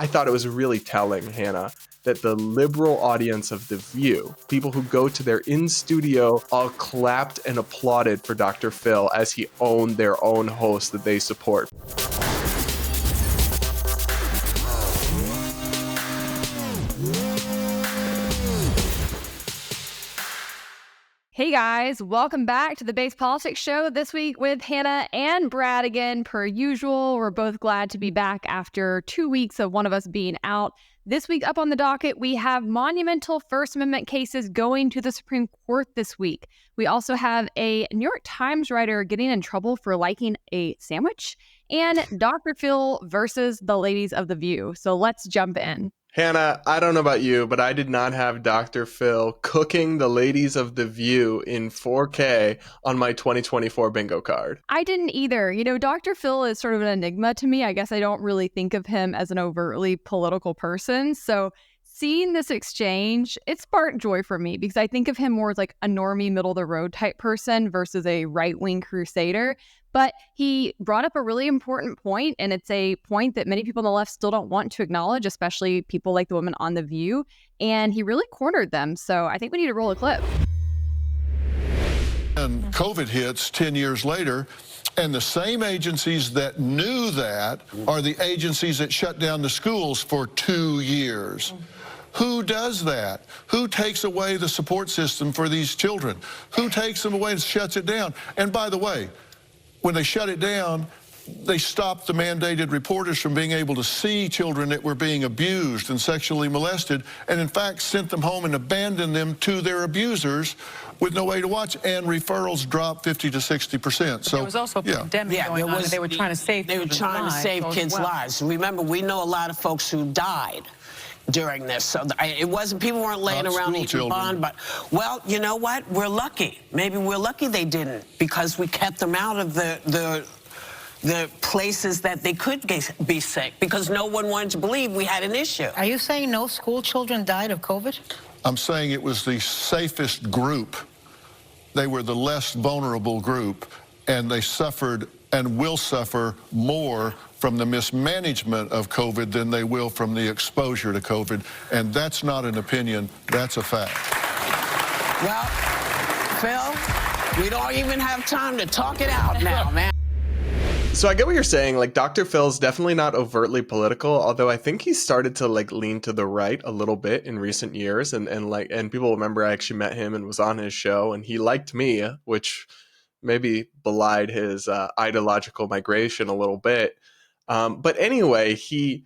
I thought it was really telling, Hannah, that the liberal audience of The View, people who go to their in-studio, all clapped and applauded for Dr. Phil as he owned their own host that they support. Hey guys, welcome back to the Base Politics Show this week with Hannah and Brad again. Per usual, we're both glad to be back after 2 weeks of one of us being out. This week up on the docket, we have monumental First Amendment cases going to the Supreme Court this week. We also have a New York Times writer getting in trouble for liking a sandwich, and Dr. Phil versus the ladies of The View. So let's jump in. Hannah, I don't know about you, but I did not have Dr. Phil cooking the ladies of The View in 4K on my 2024 bingo card. I didn't either. You know, Dr. Phil is sort of an enigma to me. I guess I don't really think of him as an overtly political person. So seeing this exchange, it sparked joy for me because I think of him more as like a normie, middle-of-the-road type person versus a right-wing crusader. But he brought up a really important point, and it's a point that many people on the left still don't want to acknowledge, especially people like the women on The View. And he really cornered them. So I think we need to roll a clip. And COVID hits 10 years later, and the same agencies that knew that are the agencies that shut down the schools for 2 years. Who does that? Who takes away the support system for these children? Who takes them away and shuts it down? And by the way, when they shut it down, they stopped the mandated reporters from being able to see children that were being abused and sexually molested, and in fact sent them home and abandoned them to their abusers with no way to watch, and referrals dropped 50 to 60%. So there was also a pandemic going on, and they were trying to save kids' lives. Remember, we know a lot of folks who died during this, so it wasn't, people weren't laying around eating bond, but, well, you know what, we're lucky. Maybe we're lucky they didn't, because we kept them out of the places that they could be sick, because no one wanted to believe we had an issue. Are you saying no school children died of COVID? I'm saying it was the safest group. They were the less vulnerable group, and they suffered and will suffer more from the mismanagement of COVID than they will from the exposure to COVID. And that's not an opinion, that's a fact. Well, Phil, we don't even have time to talk it out now, man. So I get what you're saying. Like, Dr. Phil's definitely not overtly political, although I think he started to like lean to the right a little bit in recent years. And people remember I actually met him and was on his show, and he liked me, which maybe belied his ideological migration a little bit. But anyway, he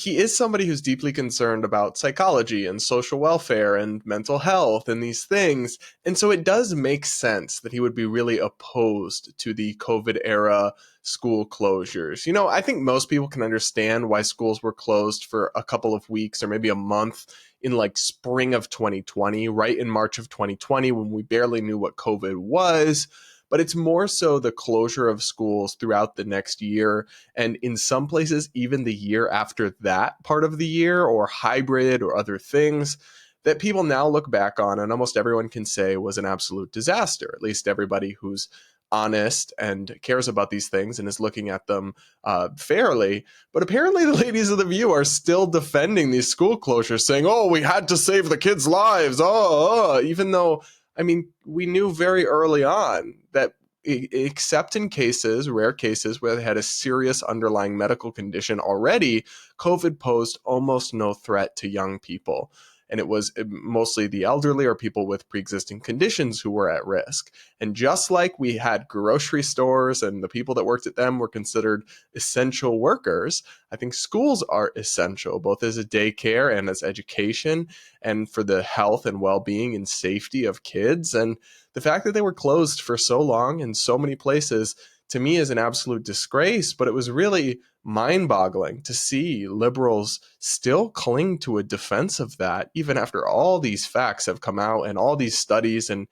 is somebody who's deeply concerned about psychology and social welfare and mental health and these things. And so it does make sense that he would be really opposed to the COVID era school closures. You know, I think most people can understand why schools were closed for a couple of weeks or maybe a month in like spring of 2020, right in March of 2020, when we barely knew what COVID was. But it's more so the closure of schools throughout the next year, and in some places, even the year after that part of the year, or hybrid or other things, that people now look back on and almost everyone can say was an absolute disaster. At least everybody who's honest and cares about these things and is looking at them fairly. But apparently the ladies of The View are still defending these school closures, saying, oh, we had to save the kids' lives, even though, I mean, we knew very early on that except in cases, rare cases where they had a serious underlying medical condition already, COVID posed almost no threat to young people. And it was mostly the elderly or people with pre-existing conditions who were at risk. And just like we had grocery stores and the people that worked at them were considered essential workers, I think schools are essential, both as a daycare and as education and for the health and well-being and safety of kids. And the fact that they were closed for so long in so many places, to me, is an absolute disgrace. But it was really mind-boggling to see liberals still cling to a defense of that, even after all these facts have come out and all these studies, and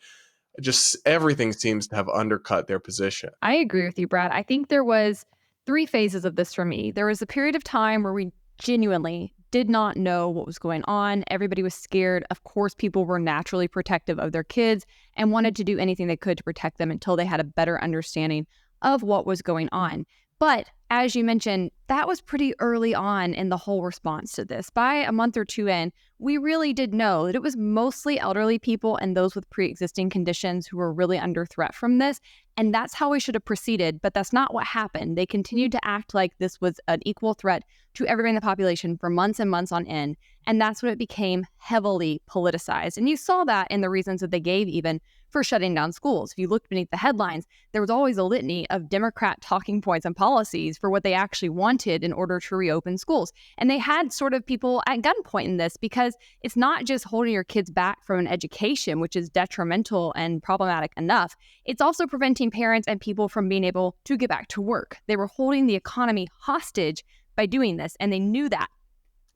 just everything seems to have undercut their position. I agree with you, Brad. I think there was 3 phases of this for me. There was a period of time where we genuinely did not know what was going on. Everybody was scared. Of course, people were naturally protective of their kids and wanted to do anything they could to protect them until they had a better understanding of what was going on. But as you mentioned, that was pretty early on in the whole response to this. By a month or two in, we really did know that it was mostly elderly people and those with pre-existing conditions who were really under threat from this. And that's how we should have proceeded. But that's not what happened. They continued to act like this was an equal threat to everybody in the population for months and months on end. And that's when it became heavily politicized. And you saw that in the reasons that they gave even for shutting down schools. If you looked beneath the headlines, there was always a litany of Democrat talking points and policies for what they actually wanted in order to reopen schools. And they had sort of people at gunpoint in this, because it's not just holding your kids back from an education, which is detrimental and problematic enough. It's also preventing parents and people from being able to get back to work. They were holding the economy hostage by doing this, and they knew that.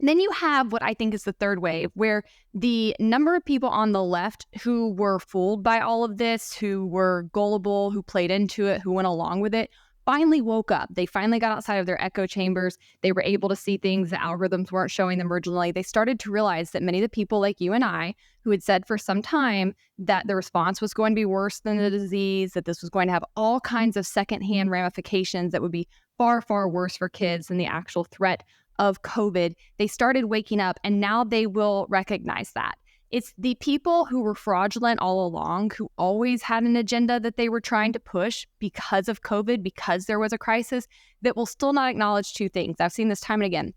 Then you have what I think is the third wave, where the number of people on the left who were fooled by all of this, who were gullible, who played into it, who went along with it, finally woke up. They finally got outside of their echo chambers. They were able to see things the algorithms weren't showing them originally. They started to realize that many of the people like you and I, who had said for some time that the response was going to be worse than the disease, that this was going to have all kinds of secondhand ramifications that would be far, far worse for kids than the actual threat of COVID, they started waking up, and now they will recognize that. It's the people who were fraudulent all along, who always had an agenda that they were trying to push because of COVID, because there was a crisis, that will still not acknowledge two things. I've seen this time and again.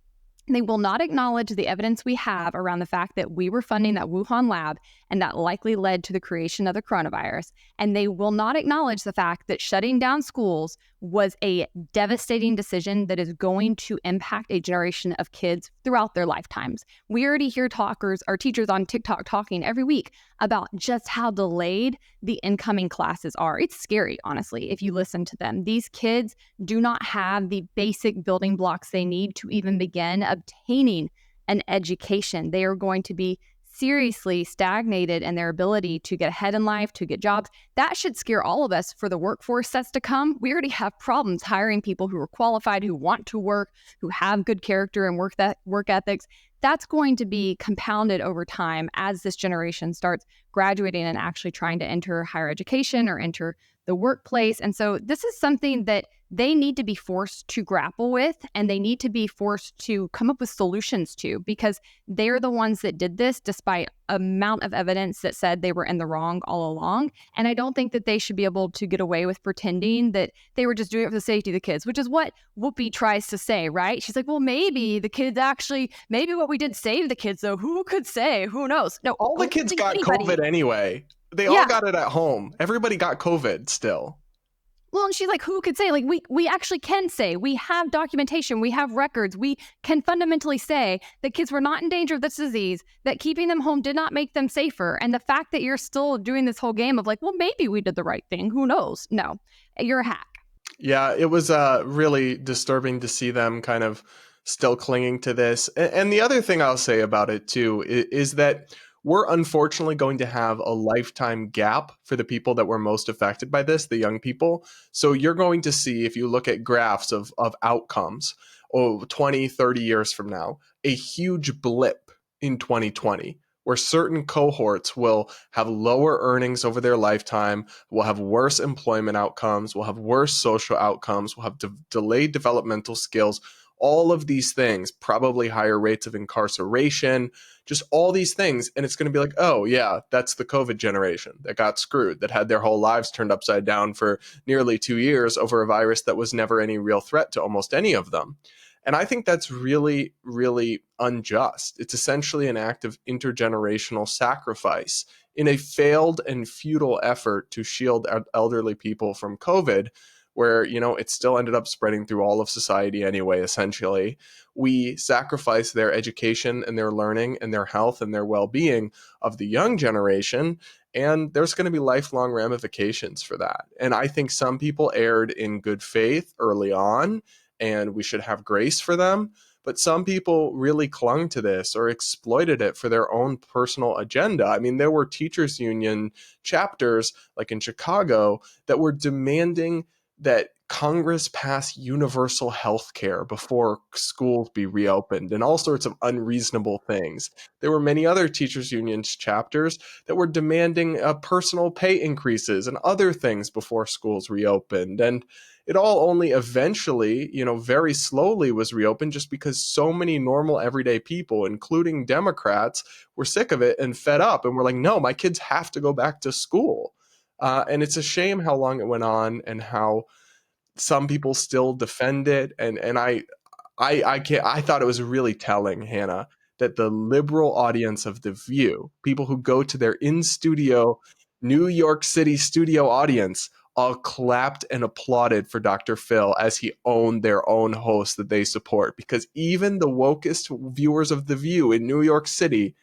They will not acknowledge the evidence we have around the fact that we were funding that Wuhan lab and that likely led to the creation of the coronavirus. And they will not acknowledge the fact that shutting down schools was a devastating decision that is going to impact a generation of kids throughout their lifetimes. We already hear teachers on TikTok talking every week about just how delayed the incoming classes are. It's scary, honestly, if you listen to them. These kids do not have the basic building blocks they need to even begin obtaining an education. They are going to be seriously stagnated in their ability to get ahead in life, to get jobs. That should scare all of us for the workforce that's to come. We already have problems hiring people who are qualified, who want to work, who have good character and work ethics. That's going to be compounded over time as this generation starts graduating and actually trying to enter higher education or enter the workplace. And so this is something that they need to be forced to grapple with, and they need to be forced to come up with solutions to, because they're the ones that did this despite amount of evidence that said they were in the wrong all along. And I don't think that they should be able to get away with pretending that they were just doing it for the safety of the kids, which is what Whoopi tries to say, right? She's like, well, maybe the kids maybe what we did saved the kids, though. Who could say? Who knows? No, all the kids got COVID anyway. They all got it at home. Everybody got COVID still. Well, and she's like, who could say? Like, we actually can say, we have documentation, we have records, we can fundamentally say that kids were not in danger of this disease, that keeping them home did not make them safer. And the fact that you're still doing this whole game of like, well, maybe we did the right thing, who knows? No, you're a hack. Yeah, it was really disturbing to see them kind of still clinging to this. And the other thing I'll say about it too is that we're unfortunately going to have a lifetime gap for the people that were most affected by this, the young people. So you're going to see, if you look at graphs of outcomes, 20, 30 years from now, a huge blip in 2020, where certain cohorts will have lower earnings over their lifetime, will have worse employment outcomes, will have worse social outcomes, will have delayed developmental skills, all of these things, probably higher rates of incarceration, just all these things. And it's going to be like, oh, yeah, that's the COVID generation that got screwed, that had their whole lives turned upside down for nearly 2 years over a virus that was never any real threat to almost any of them. And I think that's really, really unjust. It's essentially an act of intergenerational sacrifice in a failed and futile effort to shield elderly people from COVID, where, it still ended up spreading through all of society anyway, essentially. We sacrifice their education and their learning and their health and their well-being of the young generation, and there's going to be lifelong ramifications for that. And I think some people erred in good faith early on, and we should have grace for them. But some people really clung to this or exploited it for their own personal agenda. I mean, there were teachers' union chapters, like in Chicago, that were demanding that Congress pass universal health care before schools be reopened, and all sorts of unreasonable things. There were many other teachers' unions chapters that were demanding personal pay increases and other things before schools reopened. And it all only eventually, very slowly was reopened just because so many normal everyday people, including Democrats, were sick of it and fed up and were like, no, my kids have to go back to school. And it's a shame how long it went on and how some people still defend it. And I can't, I thought it was really telling, Hannah, that the liberal audience of The View, people who go to their in-studio New York City studio audience, all clapped and applauded for Dr. Phil as he owned their own host that they support, because even the wokest viewers of The View in New York City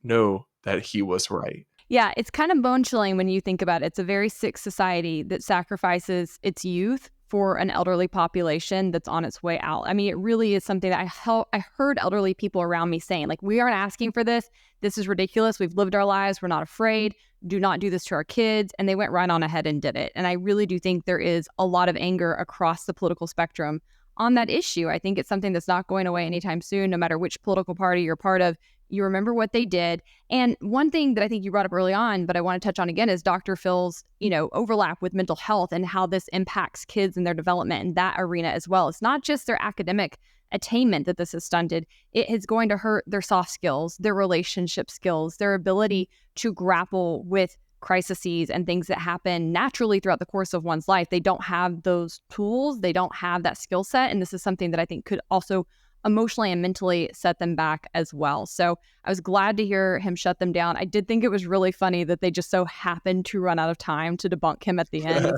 know that he was right. Yeah, it's kind of bone chilling when you think about it. It's a very sick society that sacrifices its youth for an elderly population that's on its way out. I mean, it really is something that I heard elderly people around me saying, like, we aren't asking for this. This is ridiculous. We've lived our lives. We're not afraid. Do not do this to our kids. And they went right on ahead and did it. And I really do think there is a lot of anger across the political spectrum on that issue. I think it's something that's not going away anytime soon, no matter which political party you're part of. You remember what they did. And one thing that I think you brought up early on, but I want to touch on again, is Dr. Phil's, overlap with mental health and how this impacts kids and their development in that arena as well. It's not just their academic attainment that this has stunted. It is going to hurt their soft skills, their relationship skills, their ability to grapple with crises and things that happen naturally throughout the course of one's life. They don't have those tools. They don't have that skill set. And this is something that I think could also emotionally and mentally set them back as well. So I was glad to hear him shut them down. I did think it was really funny that they just so happened to run out of time to debunk him at the end.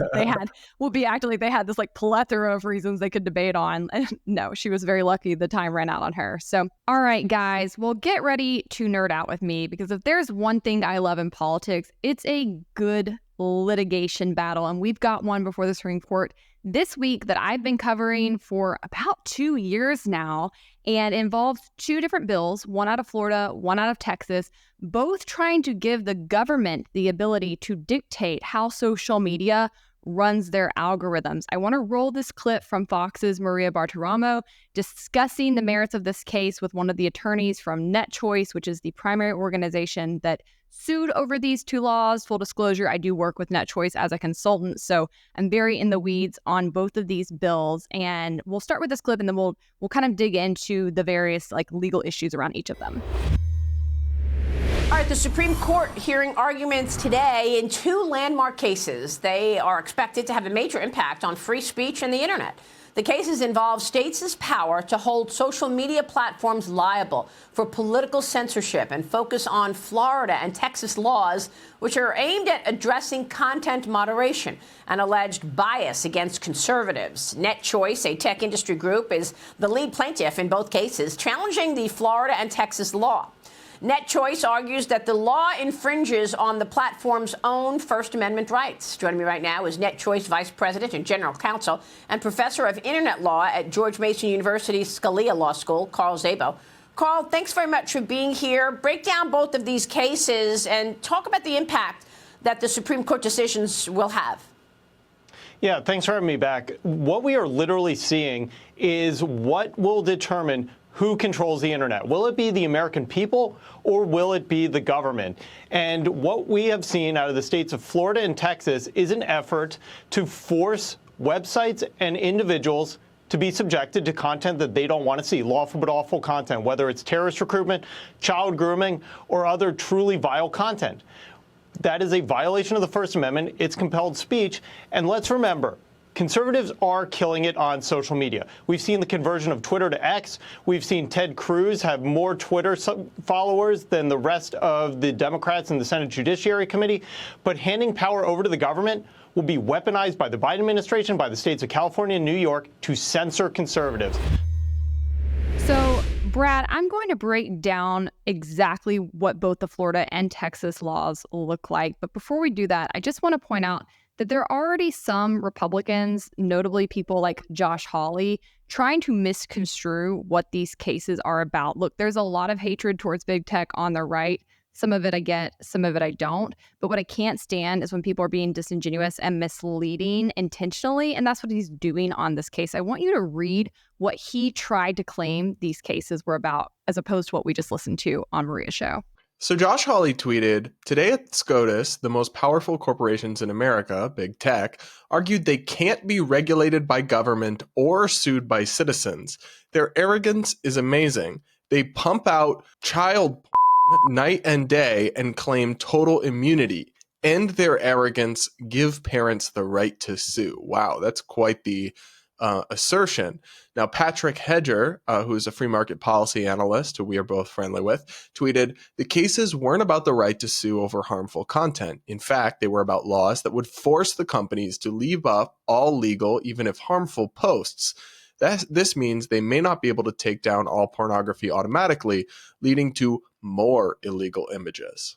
We'll be acting like they had this plethora of reasons they could debate on. No, she was very lucky the time ran out on her. So, all right, guys, well, get ready to nerd out with me, because if there's one thing that I love in politics, it's a good litigation battle. And we've got one before the Supreme Court this week that I've been covering for about 2 years now, and involves two different bills, one out of Florida, one out of Texas, both trying to give the government the ability to dictate how social media runs their algorithms. I want to roll this clip from Fox's Maria Bartiromo discussing the merits of this case with one of the attorneys from NetChoice, which is the primary organization that sued over these two laws. Full disclosure, I do work with NetChoice as a consultant, so I'm very in the weeds on both of these bills. And we'll start with this clip, and then we'll kind of dig into the various legal issues around each of them. All right, the Supreme Court hearing arguments today in two landmark cases. They are expected to have a major impact on free speech and the internet. The cases involve states' power to hold social media platforms liable for political censorship and focus on Florida and Texas laws, which are aimed at addressing content moderation and alleged bias against conservatives. NetChoice, a tech industry group, is the lead plaintiff in both cases, challenging the Florida and Texas law. NetChoice argues that the law infringes on the platform's own First Amendment rights. Joining me right now is NetChoice Vice President and General Counsel and Professor of Internet Law at George Mason University Scalia Law School, Carl Szabo. Carl, thanks very much for being here. Break down both of these cases and talk about the impact that the Supreme Court decisions will have. Yeah, thanks for having me back. What we are literally seeing is what will determine who controls the internet. Will it be the American people, or will it be the government? And what we have seen out of the states of Florida and Texas is an effort to force websites and individuals to be subjected to content that they don't want to see, lawful but awful content, whether it's terrorist recruitment, child grooming, or other truly vile content. That is a violation of the First Amendment. It's compelled speech. And let's remember, conservatives are killing it on social media. We've seen the conversion of Twitter to X. We've seen Ted Cruz have more Twitter followers than the rest of the Democrats in the Senate Judiciary Committee. But handing power over to the government will be weaponized by the Biden administration, by the states of California and New York to censor conservatives. So, Brad, I'm going to break down exactly what both the Florida and Texas laws look like. But before we do that, I just want to point out that there are already some Republicans, notably people like Josh Hawley, trying to misconstrue what these cases are about. Look, there's a lot of hatred towards big tech on the right. Some of it I get, some of it I don't. But what I can't stand is when people are being disingenuous and misleading intentionally, and that's what he's doing on this case. I want you to read what he tried to claim these cases were about, as opposed to what we just listened to on Maria's show. So Josh Hawley tweeted, today at SCOTUS, the most powerful corporations in America, big tech, argued they can't be regulated by government or sued by citizens. Their arrogance is amazing. They pump out child porn night and day and claim total immunity. End their arrogance, give parents the right to sue. Wow, that's quite the assertion. Now, Patrick Hedger, who is a free market policy analyst who we are both friendly with, tweeted, the cases weren't about the right to sue over harmful content. In fact, they were about laws that would force the companies to leave up all legal, even if harmful posts. This means they may not be able to take down all pornography automatically, leading to more illegal images.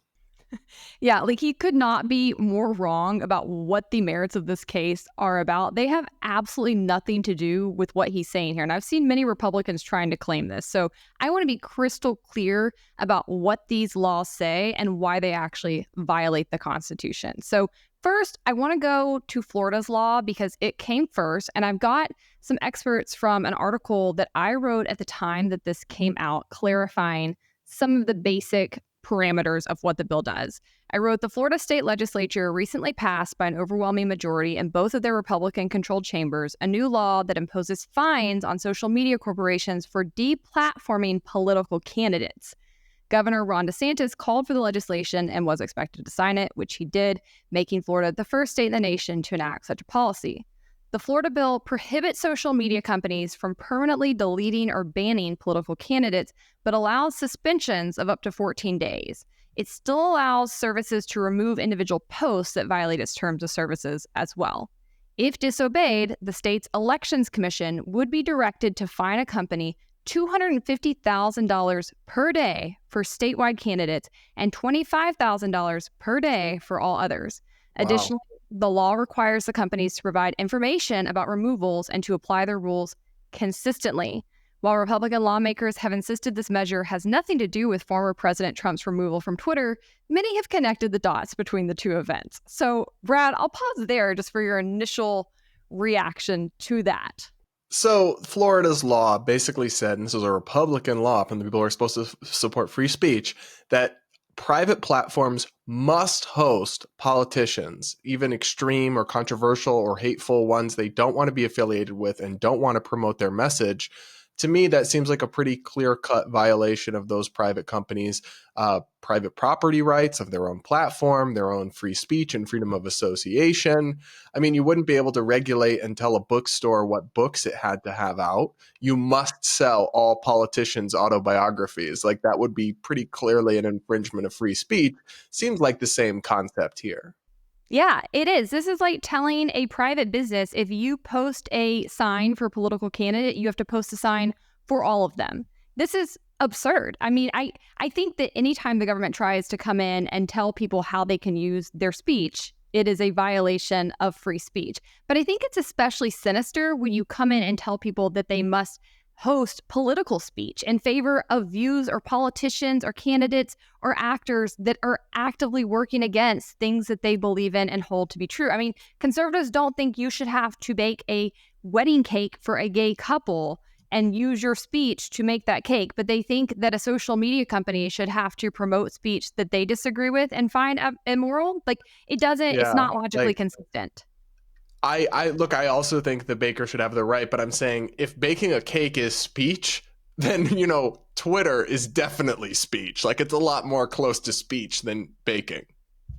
Yeah, like he could not be more wrong about what the merits of this case are about. They have absolutely nothing to do with what he's saying here. And I've seen many Republicans trying to claim this. So I want to be crystal clear about what these laws say and why they actually violate the Constitution. So first, I want to go to Florida's law because it came first. And I've got some experts from an article that I wrote at the time that this came out, clarifying some of the basic parameters of what the bill does. I wrote, the Florida state legislature recently passed by an overwhelming majority in both of their Republican-controlled chambers a new law that imposes fines on social media corporations for deplatforming political candidates. Governor Ron DeSantis called for the legislation and was expected to sign it, which he did, making Florida the first state in the nation to enact such a policy. The Florida bill prohibits social media companies from permanently deleting or banning political candidates, but allows suspensions of up to 14 days. It still allows services to remove individual posts that violate its terms of services as well. If disobeyed, the state's Elections Commission would be directed to fine a company $250,000 per day for statewide candidates and $25,000 per day for all others. Wow. Additionally, the law requires the companies to provide information about removals and to apply their rules consistently. While Republican lawmakers have insisted this measure has nothing to do with former President Trump's removal from Twitter, many have connected the dots between the two events. So, Brad, I'll pause there just for your initial reaction to that. So Florida's law basically said, and this was a Republican law from the people who are supposed to support free speech, that private platforms must host politicians, even extreme or controversial or hateful ones they don't want to be affiliated with and don't want to promote their message. To me, that seems like a pretty clear-cut violation of those private companies' private property rights of their own platform, their own free speech and freedom of association. I mean, you wouldn't be able to regulate and tell a bookstore what books it had to have out. You must sell all politicians' autobiographies. Like, that would be pretty clearly an infringement of free speech. Seems like the same concept here. Yeah, it is. This is like telling a private business, if you post a sign for a political candidate, you have to post a sign for all of them. This is absurd. I mean, I think that anytime the government tries to come in and tell people how they can use their speech, it is a violation of free speech. But I think it's especially sinister when you come in and tell people that they must host political speech in favor of views or politicians or candidates or actors that are actively working against things that they believe in and hold to be true. I mean, conservatives don't think you should have to bake a wedding cake for a gay couple and use your speech to make that cake, but they think that a social media company should have to promote speech that they disagree with and find immoral. Like, it doesn't, it's not logically consistent. I also think the baker should have the right, but I'm saying if baking a cake is speech, then, Twitter is definitely speech. Like, it's a lot more close to speech than baking.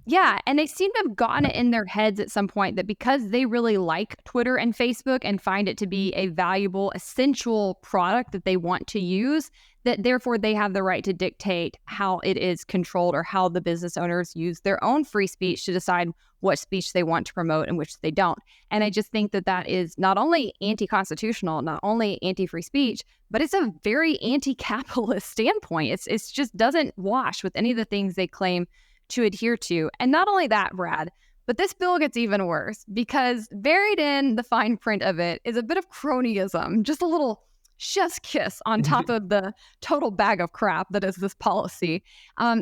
Yeah, and they seem to have gotten it in their heads at some point that because they really like Twitter and Facebook and find it to be a valuable, essential product that they want to use, that therefore they have the right to dictate how it is controlled or how the business owners use their own free speech to decide what speech they want to promote and which they don't. And I just think that that is not only anti-constitutional, not only anti-free speech, but it's a very anti-capitalist standpoint. It's just doesn't wash with any of the things they claim to adhere to. And not only that, Brad, but this bill gets even worse because buried in the fine print of it is a bit of cronyism, just a little chef's kiss on top of the total bag of crap that is this policy.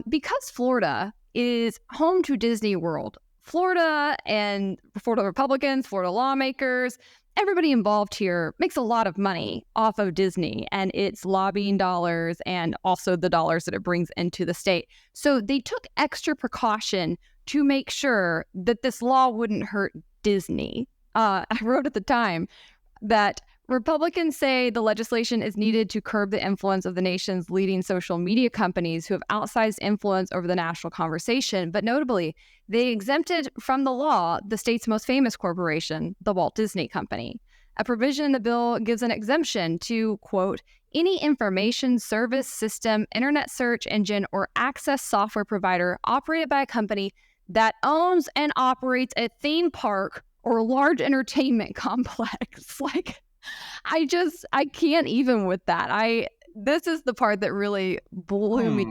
Because Florida is home to Disney World, Florida and Florida Republicans, Florida lawmakers, everybody involved here makes a lot of money off of Disney and its lobbying dollars and also the dollars that it brings into the state. So they took extra precaution to make sure that this law wouldn't hurt Disney. I wrote at the time that Republicans say the legislation is needed to curb the influence of the nation's leading social media companies who have outsized influence over the national conversation. But notably, they exempted from the law the state's most famous corporation, the Walt Disney Company. A provision in the bill gives an exemption to, quote, any information service system, internet search engine, or access software provider operated by a company that owns and operates a theme park or large entertainment complex. Like, I can't even with that. This is the part that really blew me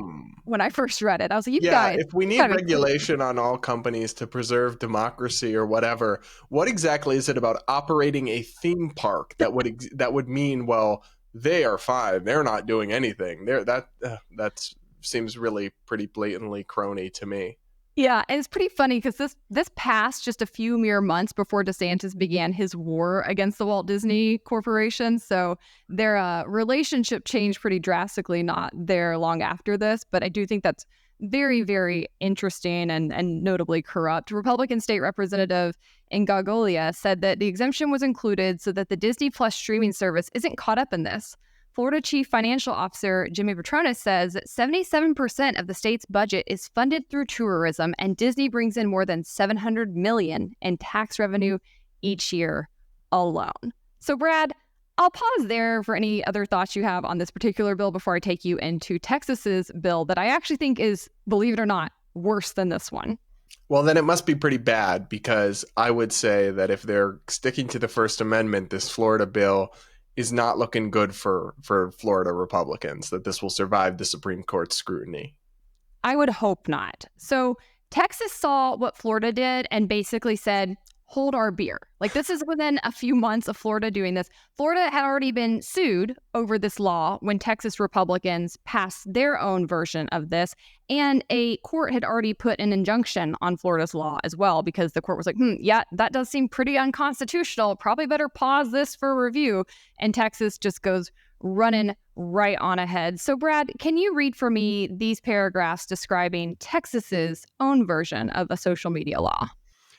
when I first read it. I was like, you guys. If we need regulation on all companies to preserve democracy or whatever, what exactly is it about operating a theme park that would mean, well, they are fine, they're not doing anything? That seems really pretty blatantly crony to me. Yeah, and it's pretty funny because this passed just a few mere months before DeSantis began his war against the Walt Disney Corporation. So their relationship changed pretty drastically not there long after this. But I do think that's very, very interesting and notably corrupt. Republican State Representative Ingaglia said that the exemption was included so that the Disney Plus streaming service isn't caught up in this. Florida Chief Financial Officer Jimmy Petronas says that 77% of the state's budget is funded through tourism, and Disney brings in more than $700 million in tax revenue each year alone. So, Brad, I'll pause there for any other thoughts you have on this particular bill before I take you into Texas's bill that I actually think is, believe it or not, worse than this one. Well, then it must be pretty bad, because I would say that if they're sticking to the First Amendment, this Florida bill is not looking good for Florida Republicans, that this will survive the Supreme Court's scrutiny. I would hope not. So Texas saw what Florida did and basically said, hold our beer. Like, this is within a few months of Florida doing this. Florida had already been sued over this law when Texas Republicans passed their own version of this. And a court had already put an injunction on Florida's law as well, because the court was like, yeah, that does seem pretty unconstitutional. Probably better pause this for review. And Texas just goes running right on ahead. So, Brad, can you read for me these paragraphs describing Texas's own version of a social media law?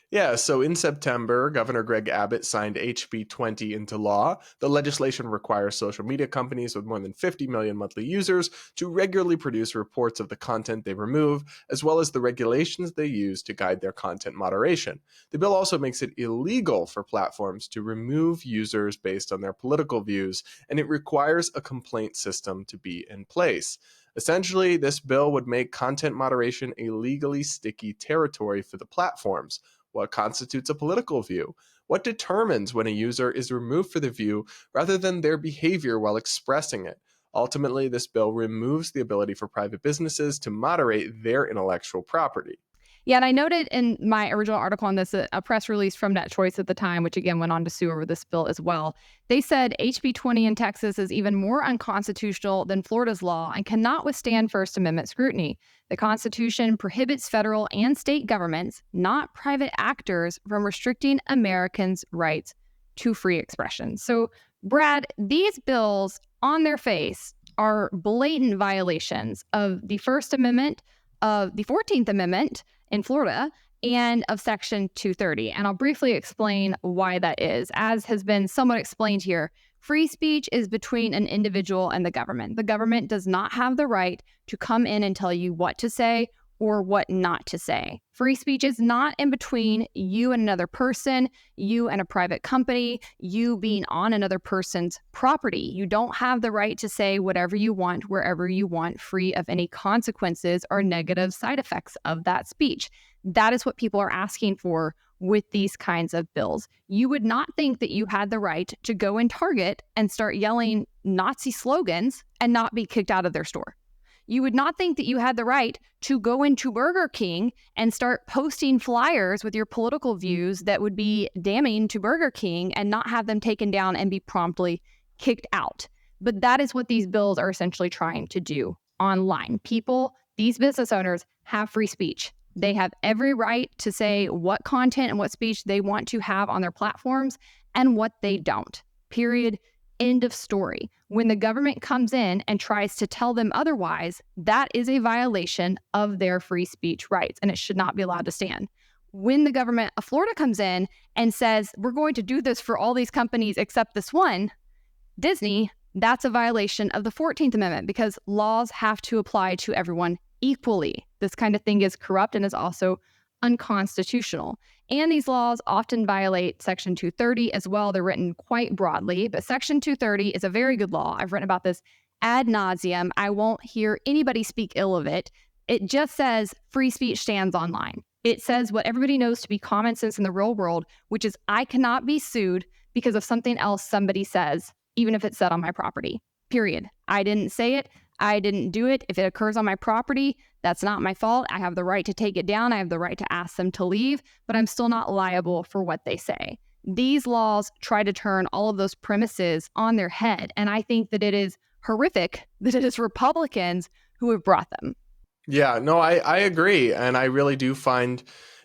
Yeah, so in September, Governor Greg Abbott signed HB 20 into law. The legislation requires social media companies with more than 50 million monthly users to regularly produce reports of the content they remove, as well as the regulations they use to guide their content moderation. The bill also makes it illegal for platforms to remove users based on their political views, and it requires a complaint system to be in place. Essentially, this bill would make content moderation a legally sticky territory for the platforms. What constitutes a political view? What determines when a user is removed for the view rather than their behavior while expressing it? Ultimately, this bill removes the ability for private businesses to moderate their intellectual property. Yeah, and I noted in my original article on this, a press release from NetChoice at the time, which again went on to sue over this bill as well. They said HB 20 in Texas is even more unconstitutional than Florida's law and cannot withstand First Amendment scrutiny. The Constitution prohibits federal and state governments, not private actors, from restricting Americans' rights to free expression. So, Brad, these bills on their face are blatant violations of the First Amendment, of the 14th Amendment in Florida, and of Section 230. And I'll briefly explain why that is. As has been somewhat explained here, free speech is between an individual and the government. The government does not have the right to come in and tell you what to say or what not to say. Free speech is not in between you and another person, you and a private company, you being on another person's property. You don't have the right to say whatever you want, wherever you want, free of any consequences or negative side effects of that speech. That is what people are asking for with these kinds of bills. You would not think that you had the right to go in Target and start yelling Nazi slogans and not be kicked out of their store. You would not think that you had the right to go into Burger King and start posting flyers with your political views that would be damning to Burger King and not have them taken down and be promptly kicked out. But that is what these bills are essentially trying to do online. People, these business owners, have free speech. They have every right to say what content and what speech they want to have on their platforms, and what they don't. Period. End of story. When the government comes in and tries to tell them otherwise, that is a violation of their free speech rights, and it should not be allowed to stand. When the government of Florida comes in and says, we're going to do this for all these companies except this one, Disney, that's a violation of the 14th Amendment because laws have to apply to everyone equally. This kind of thing is corrupt and is also unconstitutional. And these laws often violate Section 230 as well. They're written quite broadly, but Section 230 is a very good law. I've written about this ad nauseum. I won't hear anybody speak ill of it. It just says free speech stands online. It says what everybody knows to be common sense in the real world, which is I cannot be sued because of something else somebody says, even if it's said on my property, period. I didn't say it. I didn't do it. If it occurs on my property, that's not my fault. I have the right to take it down. I have the right to ask them to leave, but I'm still not liable for what they say. These laws try to turn all of those premises on their head, and I think that it is horrific that it is Republicans who have brought them. Yeah, no, I agree. And I really do find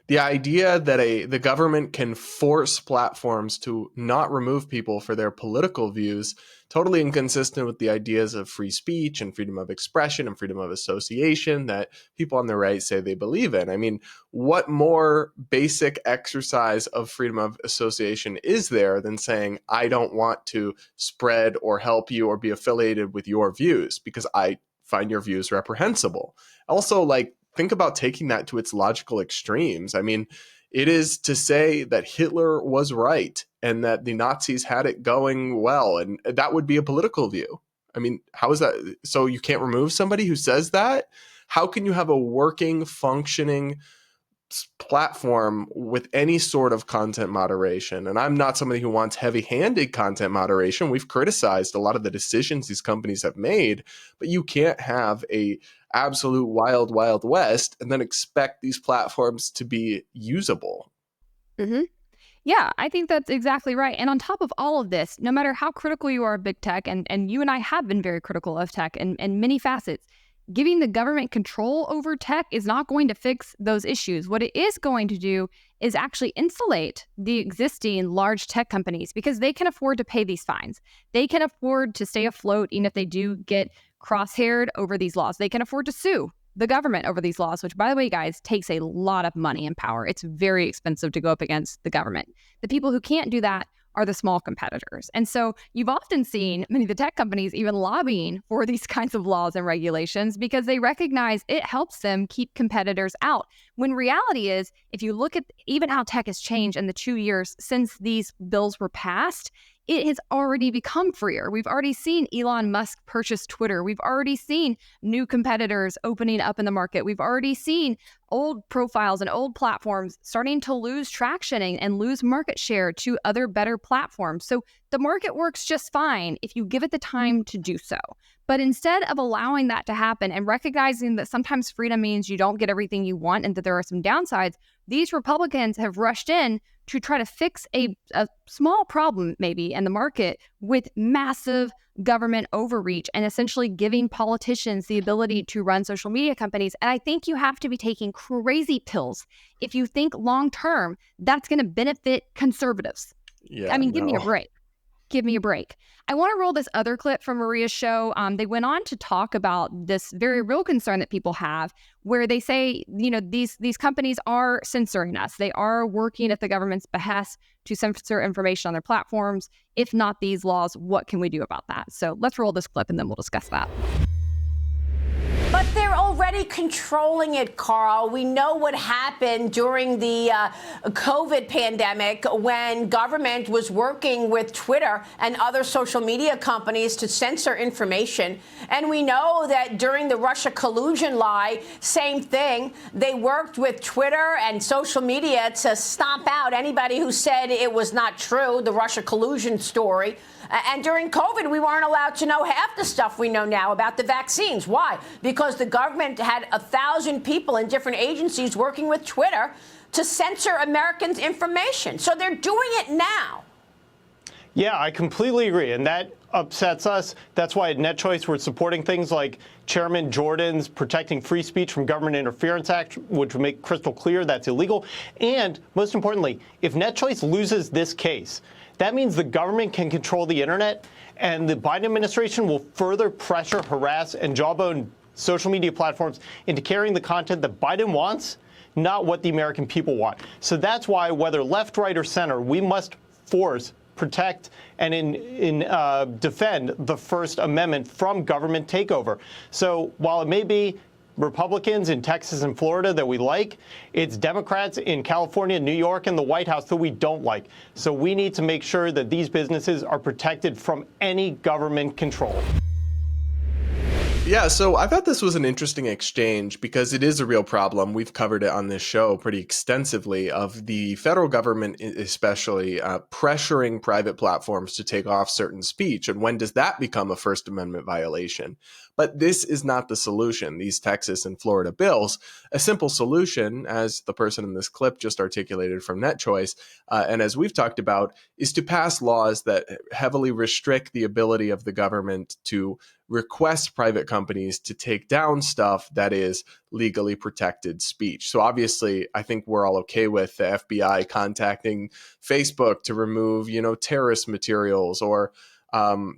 the idea that the government can force platforms to not remove people for their political views totally inconsistent with the ideas of free speech and freedom of expression and freedom of association that people on the right say they believe in. I mean, what more basic exercise of freedom of association is there than saying, I don't want to spread or help you or be affiliated with your views because I find your views reprehensible. Also, like, think about taking that to its logical extremes. I mean, it is to say that Hitler was right and that the Nazis had it going well, and that would be a political view. I mean, how is that? So you can't remove somebody who says that? How can you have a working, functioning platform with any sort of content moderation? And I'm not somebody who wants heavy-handed content moderation. We've criticized a lot of the decisions these companies have made, but you can't have a absolute wild, wild west and then expect these platforms to be usable. Mm-hmm. Yeah, I think that's exactly right. And on top of all of this, no matter how critical you are of big tech, and you and I have been very critical of tech in many facets, giving the government control over tech is not going to fix those issues. What it is going to do is actually insulate the existing large tech companies because they can afford to pay these fines. They can afford to stay afloat even if they do get crosshaired over these laws. They can afford to sue the government over these laws, which, by the way, guys, takes a lot of money and power. It's very expensive to go up against the government. The people who can't do that are the small competitors. And so you've often seen many of the tech companies even lobbying for these kinds of laws and regulations because they recognize it helps them keep competitors out. When reality is, if you look at even how tech has changed in the 2 years since these bills were passed, it has already become freer. We've already seen Elon Musk purchase Twitter. We've already seen new competitors opening up in the market. We've already seen old profiles and old platforms starting to lose traction and lose market share to other better platforms. So the market works just fine if you give it the time to do so. But instead of allowing that to happen and recognizing that sometimes freedom means you don't get everything you want and that there are some downsides, these Republicans have rushed in to try to fix a small problem maybe in the market with massive government overreach and essentially giving politicians the ability to run social media companies. And I think you have to be taking crazy pills if you think long term that's going to benefit conservatives. Yeah, I mean, give me a break. Give me a break. I want to roll this other clip from Maria's show. They went on to talk about this very real concern that people have where they say, you know, these companies are censoring us. They are working at the government's behest to censor information on their platforms. If not these laws, what can we do about that? So let's roll this clip and then we'll discuss that. But they're already controlling it, Carl. We know what happened during the COVID pandemic when government was working with Twitter and other social media companies to censor information. And we know that during the Russia collusion lie, same thing. They worked with Twitter and social media to stomp out anybody who said it was not true, the Russia collusion story. And during COVID, we weren't allowed to know half the stuff we know now about the vaccines. Why? Because the government had 1,000 people in different agencies working with Twitter to censor Americans' information. So they're doing it now. Yeah, I completely agree. And that upsets us. That's why at NetChoice we're supporting things like Chairman Jordan's Protecting Free Speech from Government Interference Act, which would make crystal clear that's illegal. And most importantly, if NetChoice loses this case, That means the government can control the internet, and the Biden administration will further pressure, harass, and jawbone social media platforms into carrying the content that Biden wants, not what the American people want. So that's why, whether left, right, or center, we must force, protect, and defend the First Amendment from government takeover. So while it may be Republicans in Texas and Florida that we like, it's Democrats in California, New York, and the White House that we don't like. So we need to make sure that these businesses are protected from any government control. Yeah, so I thought this was an interesting exchange because it is a real problem. We've covered it on this show pretty extensively, of the federal government especially pressuring private platforms to take off certain speech. And when does that become a First Amendment violation? But this is not the solution. These Texas and Florida bills, a simple solution, as the person in this clip just articulated from NetChoice, and as we've talked about, is to pass laws that heavily restrict the ability of the government to request private companies to take down stuff that is legally protected speech. So obviously, I think we're all okay with the FBI contacting Facebook to remove, terrorist materials or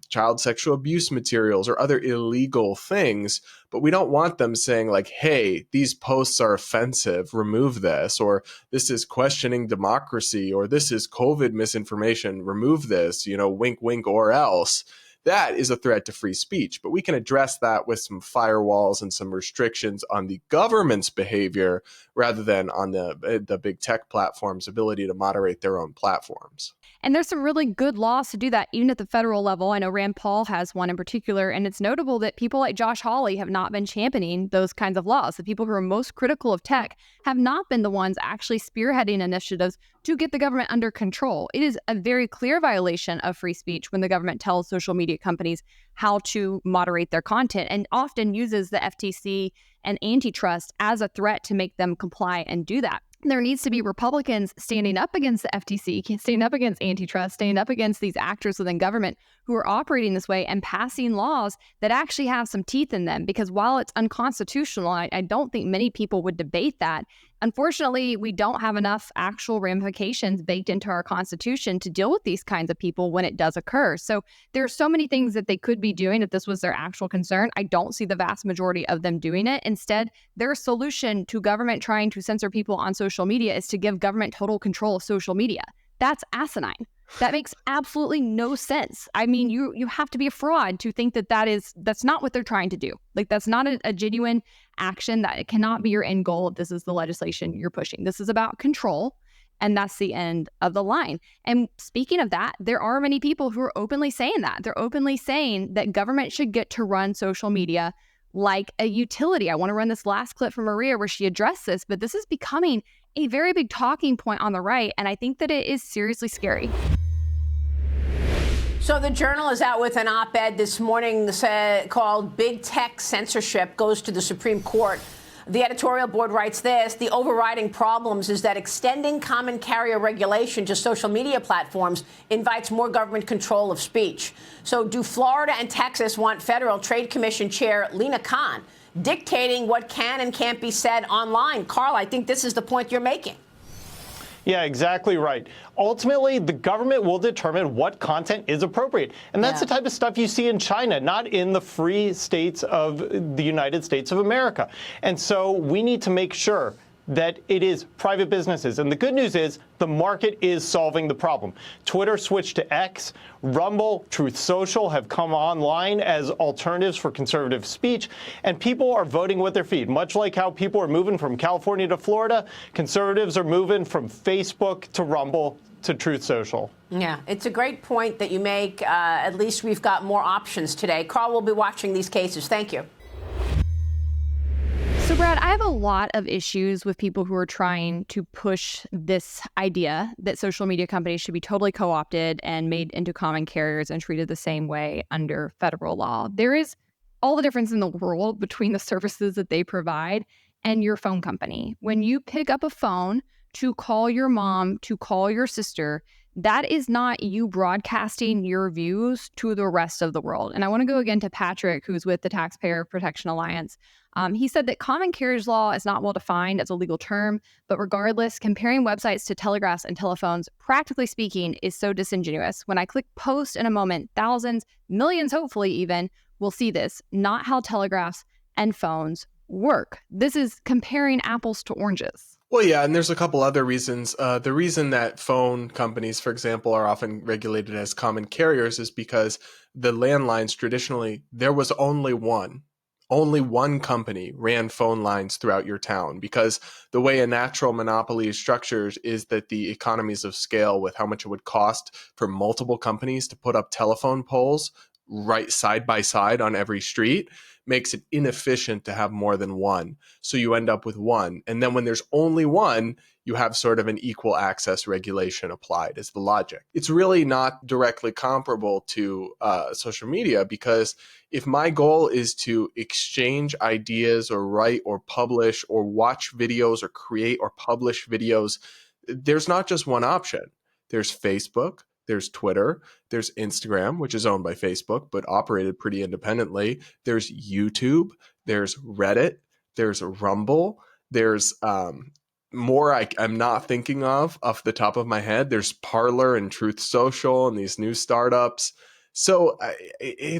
child sexual abuse materials or other illegal things, but we don't want them saying like, hey, these posts are offensive, remove this, or this is questioning democracy, or this is COVID misinformation, remove this, wink, wink, or else. That is a threat to free speech, but we can address that with some firewalls and some restrictions on the government's behavior rather than on the big tech platforms' ability to moderate their own platforms. And there's some really good laws to do that, even at the federal level. I know Rand Paul has one in particular, and it's notable that people like Josh Hawley have not been championing those kinds of laws. The people who are most critical of tech have not been the ones actually spearheading initiatives to get the government under control. It is a very clear violation of free speech when the government tells social media companies how to moderate their content and often uses the FTC and antitrust as a threat to make them comply and do that. There needs to be Republicans standing up against the FTC, standing up against antitrust, standing up against these actors within government who are operating this way and passing laws that actually have some teeth in them. Because while it's unconstitutional, I don't think many people would debate that. Unfortunately, we don't have enough actual ramifications baked into our Constitution to deal with these kinds of people when it does occur. So there are so many things that they could be doing if this was their actual concern. I don't see the vast majority of them doing it. Instead, their solution to government trying to censor people on social media is to give government total control of social media. That's asinine. That makes absolutely no sense. I mean, you have to be a fraud to think that's not what they're trying to do. Like, that's not a genuine action. That it cannot be your end goal if this is the legislation you're pushing. This is about control, and that's the end of the line. And speaking of that, there are many people who are openly saying that. They're openly saying that government should get to run social media like a utility. I want to run this last clip from Maria where she addressed this, but this is becoming a very big talking point on the right, and I think that it is seriously scary. So the Journal is out with an op-ed this morning called Big Tech Censorship Goes to the Supreme Court. The editorial board writes this: the overriding problems is that extending common carrier regulation to social media platforms invites more government control of speech. So do Florida and Texas want Federal Trade Commission Chair Lina Khan dictating what can and can't be said online? Carl, I think this is the point you're making. Yeah, exactly right. Ultimately, the government will determine what content is appropriate. And that's the type of stuff you see in China, not in the free states of the United States of America. And so we need to make sure that it is private businesses. And the good news is the market is solving the problem. Twitter switched to X. Rumble, Truth Social have come online as alternatives for conservative speech. And people are voting with their feet. Much like how people are moving from California to Florida, conservatives are moving from Facebook to Rumble to Truth Social. Yeah, it's a great point that you make. At least we've got more options today. Carl will be watching these cases. Thank you. So, Brad, I have a lot of issues with people who are trying to push this idea that social media companies should be totally co-opted and made into common carriers and treated the same way under federal law. There is all the difference in the world between the services that they provide and your phone company. When you pick up a phone to call your mom, to call your sister, that is not you broadcasting your views to the rest of the world. And I want to go again to Patrick, who's with the Taxpayer Protection Alliance. He said that common carriage law is not well defined as a legal term, but regardless, comparing websites to telegraphs and telephones, practically speaking, is so disingenuous. When I click post in a moment, thousands, millions, hopefully even, will see this, not how telegraphs and phones work. This is comparing apples to oranges. Well, yeah, and there's a couple other reasons. The reason that phone companies, for example, are often regulated as common carriers is because the landlines traditionally, there was only one company ran phone lines throughout your town, because the way a natural monopoly is structured is that the economies of scale with how much it would cost for multiple companies to put up telephone poles right side by side on every street makes it inefficient to have more than one. So you end up with one. And then when there's only one, you have sort of an equal access regulation applied as the logic. It's really not directly comparable to social media, because if my goal is to exchange ideas or write or publish or watch videos or create or publish videos, there's not just one option. There's Facebook, there's Twitter, there's Instagram, which is owned by Facebook, but operated pretty independently. There's YouTube, there's Reddit, there's Rumble, there's more I'm not thinking of off the top of my head. There's Parler and Truth Social and these new startups. So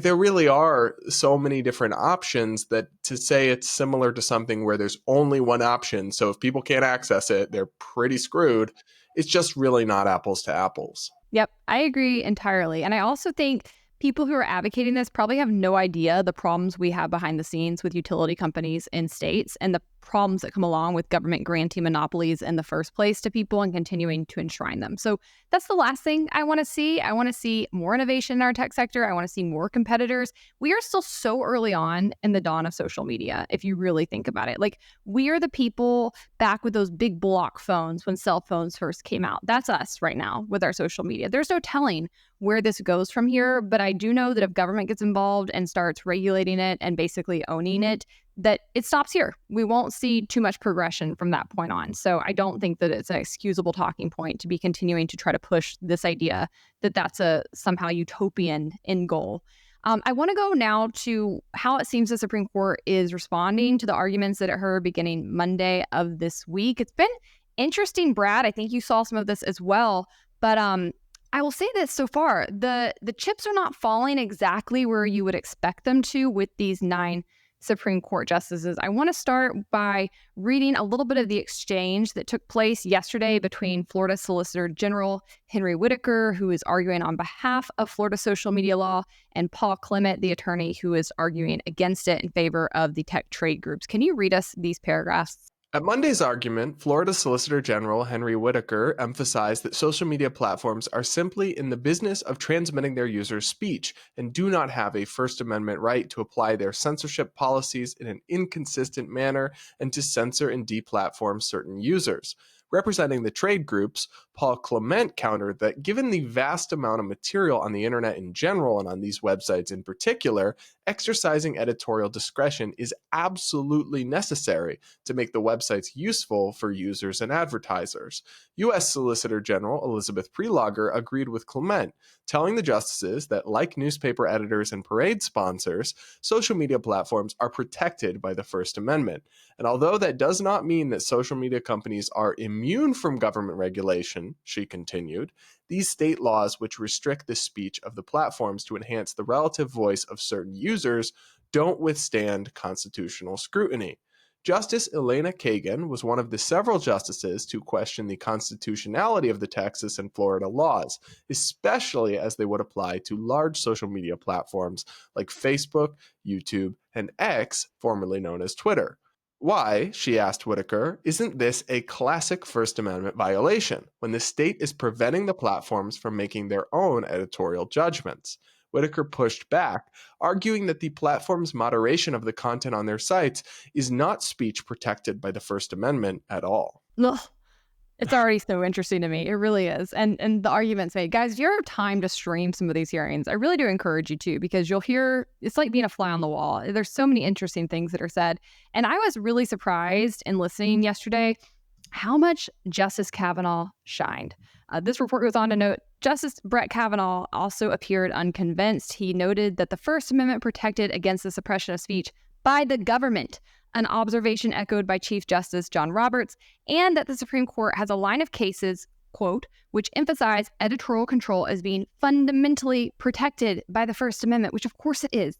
there really are so many different options that to say it's similar to something where there's only one option, so if people can't access it, they're pretty screwed, it's just really not apples to apples. Yep, I agree entirely. And I also think people who are advocating this probably have no idea the problems we have behind the scenes with utility companies in states and the problems that come along with government granting monopolies in the first place to people and continuing to enshrine them. So that's the last thing I want to see. I want to see more innovation in our tech sector. I want to see more competitors. We are still so early on in the dawn of social media, if you really think about it. Like, we are the people back with those big block phones when cell phones first came out. That's us right now with our social media. There's no telling where this goes from here, but I do know that if government gets involved and starts regulating it and basically owning it, that it stops here. We won't see too much progression from that point on. So I don't think that it's an excusable talking point to be continuing to try to push this idea that that's a somehow utopian end goal. I want to go now to how it seems the Supreme Court is responding to the arguments that it heard beginning Monday of this week. It's been interesting, Brad. I think you saw some of this as well, but I will say this so far, the chips are not falling exactly where you would expect them to with these 9 Supreme Court justices. I want to start by reading a little bit of the exchange that took place yesterday between Florida Solicitor General Henry Whitaker, who is arguing on behalf of Florida social media law, and Paul Clement, the attorney who is arguing against it in favor of the tech trade groups. Can you read us these paragraphs? At Monday's argument, Florida Solicitor General Henry Whitaker emphasized that social media platforms are simply in the business of transmitting their users' speech and do not have a First Amendment right to apply their censorship policies in an inconsistent manner and to censor and deplatform certain users. Representing the trade groups, Paul Clement countered that given the vast amount of material on the internet in general and on these websites in particular, exercising editorial discretion is absolutely necessary to make the websites useful for users and advertisers. U.S. Solicitor General Elizabeth Prelogar agreed with Clement, telling the justices that, like newspaper editors and parade sponsors, social media platforms are protected by the First Amendment. And although that does not mean that social media companies are immune from government regulation, she continued, these state laws which restrict the speech of the platforms to enhance the relative voice of certain users don't withstand constitutional scrutiny. Justice Elena Kagan was one of the several justices to question the constitutionality of the Texas and Florida laws, especially as they would apply to large social media platforms like Facebook, YouTube, and X, formerly known as Twitter. Why, she asked Whitaker, isn't this a classic First Amendment violation when the state is preventing the platforms from making their own editorial judgments? Whitaker pushed back, arguing that the platform's moderation of the content on their sites is not speech protected by the First Amendment at all. Ugh. It's already so interesting to me. It really is. And the arguments made. Guys, if you have time to stream some of these hearings, I really do encourage you to, because you'll hear, it's like being a fly on the wall. There's so many interesting things that are said. And I was really surprised in listening yesterday how much Justice Kavanaugh shined. This report goes on to note Justice Brett Kavanaugh also appeared unconvinced. He noted that the First Amendment protected against the suppression of speech by the government, an observation echoed by Chief Justice John Roberts, and that the Supreme Court has a line of cases, quote, which emphasize editorial control as being fundamentally protected by the First Amendment, which of course it is.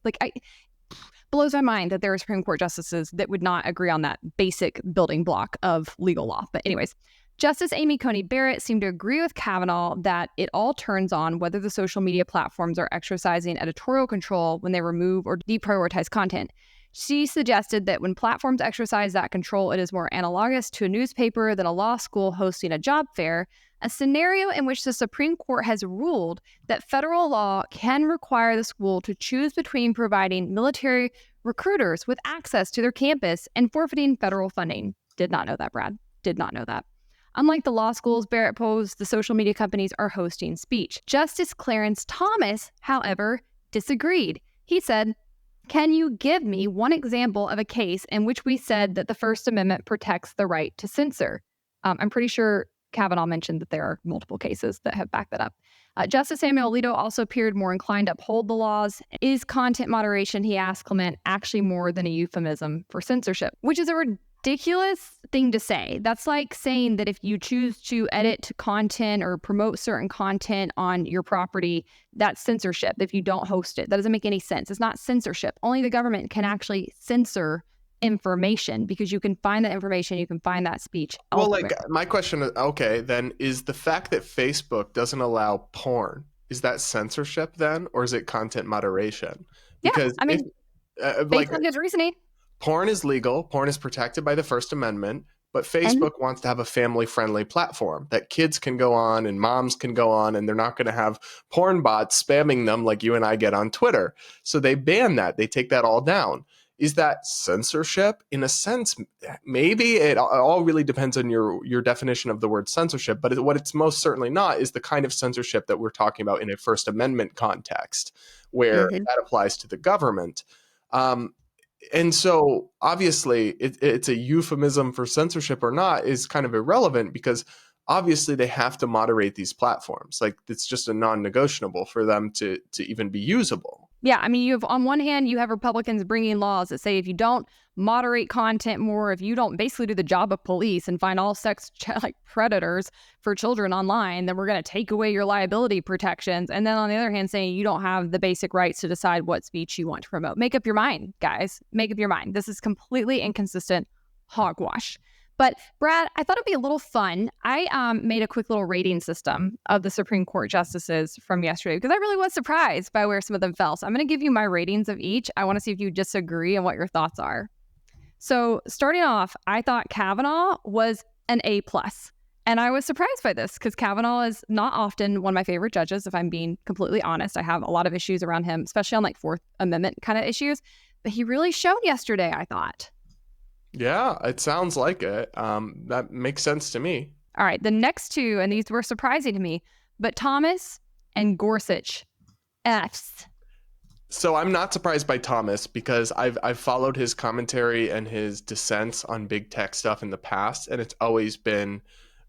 Blows my mind that there are Supreme Court justices that would not agree on that basic building block of legal law. But anyways, Justice Amy Coney Barrett seemed to agree with Kavanaugh that it all turns on whether the social media platforms are exercising editorial control when they remove or deprioritize content. She suggested that when platforms exercise that control, it is more analogous to a newspaper than a law school hosting a job fair, a scenario in which the Supreme Court has ruled that federal law can require the school to choose between providing military recruiters with access to their campus and forfeiting federal funding. Did not know that, Brad. Did not know that. Unlike the law schools Barrett posed, the social media companies are hosting speech. Justice Clarence Thomas, however, disagreed. He said, "Can you give me one example of a case in which we said that the First Amendment protects the right to censor?" I'm pretty sure Kavanaugh mentioned that there are multiple cases that have backed that up. Justice Samuel Alito also appeared more inclined to uphold the laws. Is content moderation, he asked Clement, actually more than a euphemism for censorship? Which is a ridiculous thing to say. That's like saying that if you choose to edit content or promote certain content on your property, that's censorship. If you don't host it, that doesn't make any sense. It's not censorship. Only the government can actually censor information because you can find that information, you can find that speech elsewhere. Well, my question is, okay, then is the fact that Facebook doesn't allow porn, is that censorship then, or is it content moderation? Because yeah, I mean, based on his reasoning. Porn is legal. Porn is protected by the First Amendment, but Facebook wants to have a family-friendly platform that kids can go on and moms can go on, and they're not going to have porn bots spamming them like you and I get on Twitter. So they ban that. They take that all down. Is that censorship? In a sense, maybe. It all really depends on your definition of the word censorship, but what it's most certainly not is the kind of censorship that we're talking about in a First Amendment context, where that applies to the government. And so obviously it's a euphemism for censorship or not is kind of irrelevant, because obviously they have to moderate these platforms. Like, it's just a non-negotiable for them to even be usable. Yeah, I mean, you have, on one hand, you have Republicans bringing laws that say if you don't moderate content more, if you don't basically do the job of police and find all sex predators for children online, then we're going to take away your liability protections. And then on the other hand, saying you don't have the basic rights to decide what speech you want to promote. Make up your mind, guys. Make up your mind. This is completely inconsistent hogwash. But Brad, I thought it'd be a little fun. I made a quick little rating system of the Supreme Court justices from yesterday because I really was surprised by where some of them fell. So I'm going to give you my ratings of each. I want to see if you disagree and what your thoughts are. So starting off, I thought Kavanaugh was an A+. And I was surprised by this because Kavanaugh is not often one of my favorite judges, if I'm being completely honest. I have a lot of issues around him, especially on Fourth Amendment kind of issues. But he really showed yesterday, I thought. Yeah, it sounds like it. That makes sense to me. All right, the next two, and these were surprising to me, but Thomas and Gorsuch, Fs. So I'm not surprised by Thomas because I've followed his commentary and his dissents on big tech stuff in the past, and it's always been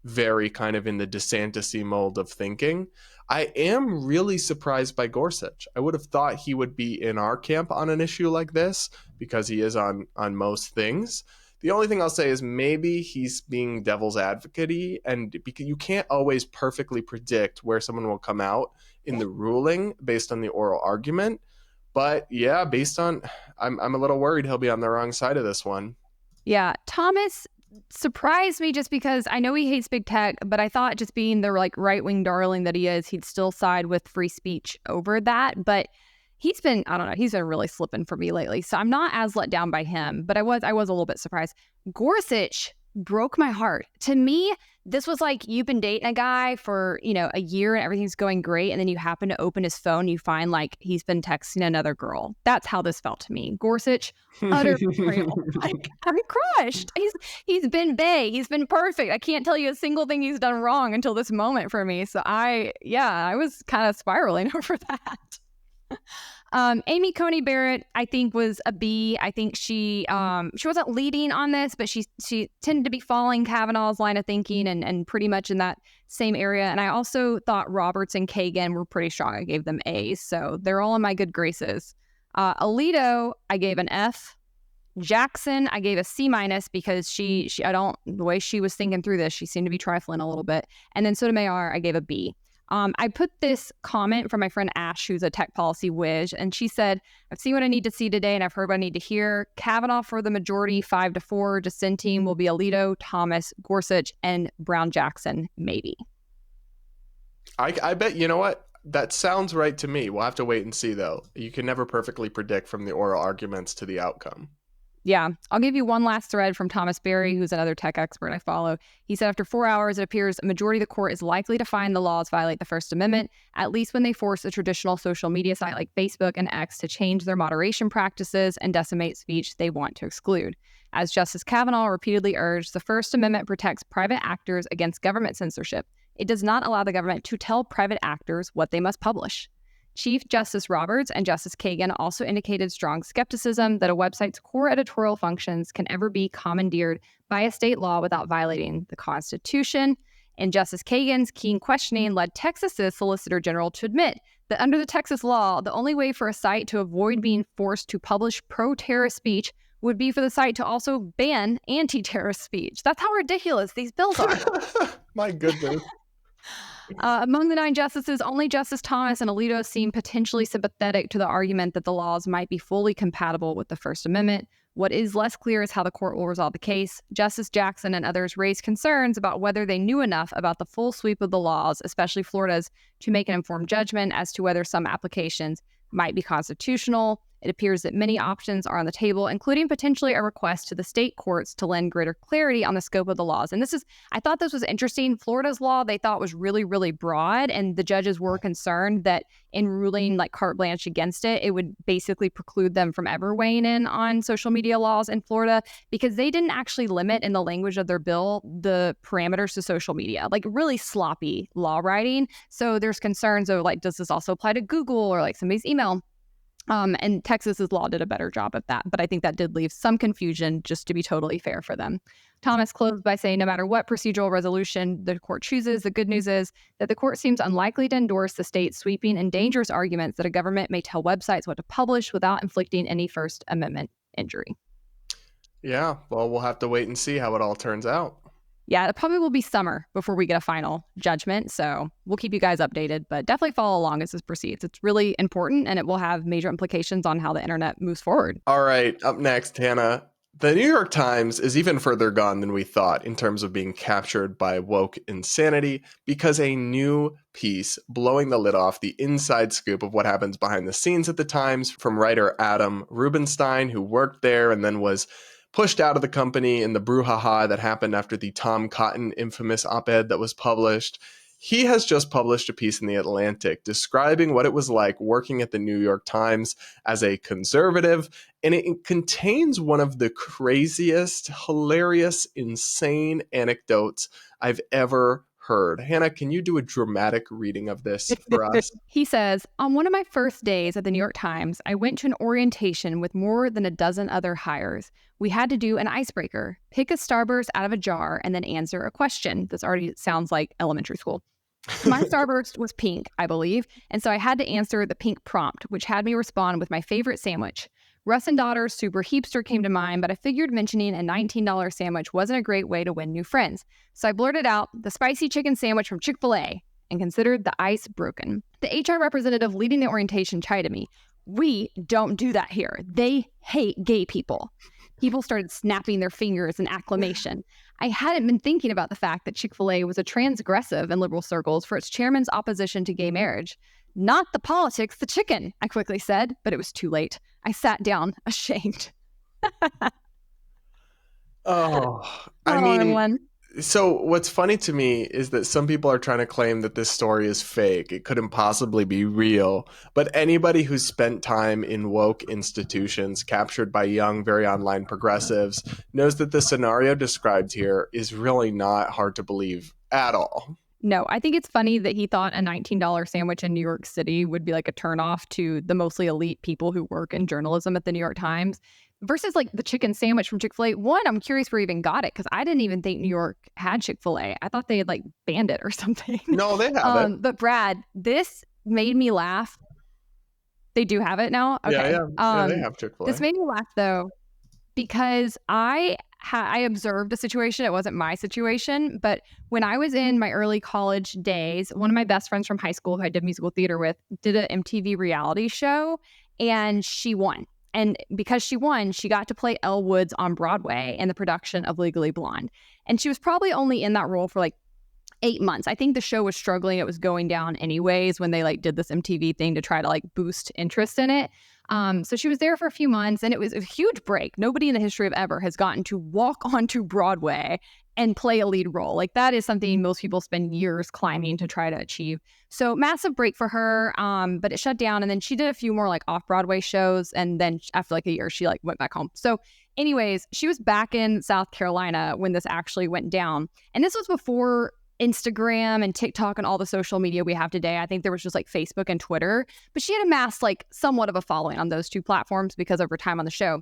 very kind of in the DeSantis-y mold of thinking. I am really surprised by Gorsuch. I would have thought he would be in our camp on an issue like this because he is on most things. The only thing I'll say is maybe he's being devil's advocate-y, and because you can't always perfectly predict where someone will come out in the ruling based on the oral argument. But yeah, I'm a little worried he'll be on the wrong side of this one. Yeah, Thomas surprised me just because I know he hates big tech, but I thought just being the right-wing darling that he is, he'd still side with free speech over that. But he's been, I don't know, he's been really slipping for me lately. So I'm not as let down by him, but I was a little bit surprised. Gorsuch broke my heart. To me, this was like you've been dating a guy for, a year and everything's going great. And then you happen to open his phone, you find he's been texting another girl. That's how this felt to me. Gorsuch, utter betrayal. I'm crushed. He's been bae. He's been perfect. I can't tell you a single thing he's done wrong until this moment for me. So I was kind of spiraling over that. Amy Coney Barrett, I think, was a B. I think she wasn't leading on this, but she tended to be following Kavanaugh's line of thinking and pretty much in that same area. And I also thought Roberts and Kagan were pretty strong. I gave them A's, so they're all in my good graces. Alito, I gave an F. Jackson, I gave a C- because the way she was thinking through this, she seemed to be trifling a little bit. And then Sotomayor, I gave a B. I put this comment from my friend Ash, who's a tech policy whiz, and she said, I've seen what I need to see today and I've heard what I need to hear. Kavanaugh for the majority, 5-4. Dissenting will be Alito, Thomas, Gorsuch, and Brown Jackson, maybe. I bet, you know what? That sounds right to me. We'll have to wait and see, though. You can never perfectly predict from the oral arguments to the outcome. Yeah, I'll give you one last thread from Thomas Berry, who's another tech expert I follow. He said, after 4 hours, it appears a majority of the court is likely to find the laws violate the First Amendment, at least when they force a traditional social media site like Facebook and X to change their moderation practices and decimate speech they want to exclude. As Justice Kavanaugh repeatedly urged, the First Amendment protects private actors against government censorship. It does not allow the government to tell private actors what they must publish. Chief Justice Roberts and Justice Kagan also indicated strong skepticism that a website's core editorial functions can ever be commandeered by a state law without violating the Constitution. And Justice Kagan's keen questioning led Texas's Solicitor General to admit that under the Texas law, the only way for a site to avoid being forced to publish pro-terrorist speech would be for the site to also ban anti-terrorist speech. That's how ridiculous these bills are. My goodness. Among the 9 justices, only Justice Thomas and Alito seem potentially sympathetic to the argument that the laws might be fully compatible with the First Amendment. What is less clear is how the court will resolve the case. Justice Jackson and others raised concerns about whether they knew enough about the full sweep of the laws, especially Florida's, to make an informed judgment as to whether some applications might be constitutional. It appears that many options are on the table, including potentially a request to the state courts to lend greater clarity on the scope of the laws. And I thought this was interesting. Florida's law, they thought was really, really broad, and the judges were concerned that in ruling like carte blanche against it, it would basically preclude them from ever weighing in on social media laws in Florida, because they didn't actually limit in the language of their bill the parameters to social media, like really sloppy law writing. So there's concerns of like, does this also apply to Google or like somebody's email? And Texas's law did a better job of that. But I think that did leave some confusion, just to be totally fair for them. Thomas closed by saying, no matter what procedural resolution the court chooses, the good news is that the court seems unlikely to endorse the state's sweeping and dangerous arguments that a government may tell websites what to publish without inflicting any First Amendment injury. Yeah, well, we'll have to wait and see how it all turns out. Yeah, it probably will be summer before we get a final judgment. So we'll keep you guys updated, but definitely follow along as this proceeds. It's really important, and it will have major implications on how the internet moves forward. All right, up next, Hannah. The New York Times is even further gone than we thought in terms of being captured by woke insanity, because a new piece blowing the lid off the inside scoop of what happens behind the scenes at the Times from writer Adam Rubinstein, who worked there and then was pushed out of the company in the brouhaha that happened after the Tom Cotton infamous op-ed that was published. He has just published a piece in The Atlantic describing what it was like working at the New York Times as a conservative, and it contains one of the craziest, hilarious, insane anecdotes I've ever heard. Hannah, can you do a dramatic reading of this for us? He says, on one of my first days at the New York Times, I went to an orientation with more than a dozen other hires. We had to do an icebreaker, pick a Starburst out of a jar, and then answer a question. This already sounds like elementary school. My Starburst was pink, I believe, and so I had to answer the pink prompt, which had me respond with my favorite sandwich. Russ and Daughter's Super Heapster came to mind, but I figured mentioning a $19 sandwich wasn't a great way to win new friends. So I blurted out the spicy chicken sandwich from Chick-fil-A and considered the ice broken. The HR representative leading the orientation chided me. We don't do that here. They hate gay people. People started snapping their fingers in acclamation. I hadn't been thinking about the fact that Chick-fil-A was a transgressive in liberal circles for its chairman's opposition to gay marriage. Not the politics, the chicken, I quickly said, but it was too late. I sat down, ashamed. I mean, everyone. So what's funny to me is that some people are trying to claim that this story is fake. It couldn't possibly be real. But anybody who's spent time in woke institutions captured by young, very online progressives knows that the scenario described here is really not hard to believe at all. No, I think it's funny that he thought a $19 sandwich in New York City would be like a turnoff to the mostly elite people who work in journalism at the New York Times versus like the chicken sandwich from Chick-fil-A. One, I'm curious where he even got it because I didn't even think New York had Chick-fil-A. I thought they had like banned it or something. No, they have it. But Brad, this made me laugh. They do have it now? Okay. Yeah, they have Chick-fil-A. This made me laugh though because I observed a situation. It wasn't my situation, but when I was in my early college days, one of my best friends from high school who I did musical theater with did an MTV reality show, and she won. And because she won, she got to play Elle Woods on Broadway in the production of Legally Blonde. And she was probably only in that role for like 8 months. I think the show was struggling. It was going down anyways when they like did this MTV thing to try to like boost interest in it. So she was there for a few months and it was a huge break. Nobody in the history of ever has gotten to walk onto Broadway and play a lead role. Like that is something most people spend years climbing to try to achieve. So massive break for her, but it shut down. And then she did a few more like off-Broadway shows. And then after like a year, she like went back home. So anyways, she was back in South Carolina when this actually went down. And this was before Instagram and TikTok and all the social media we have today. I think there was just like Facebook and Twitter, but she had amassed like somewhat of a following on those two platforms because of her time on the show.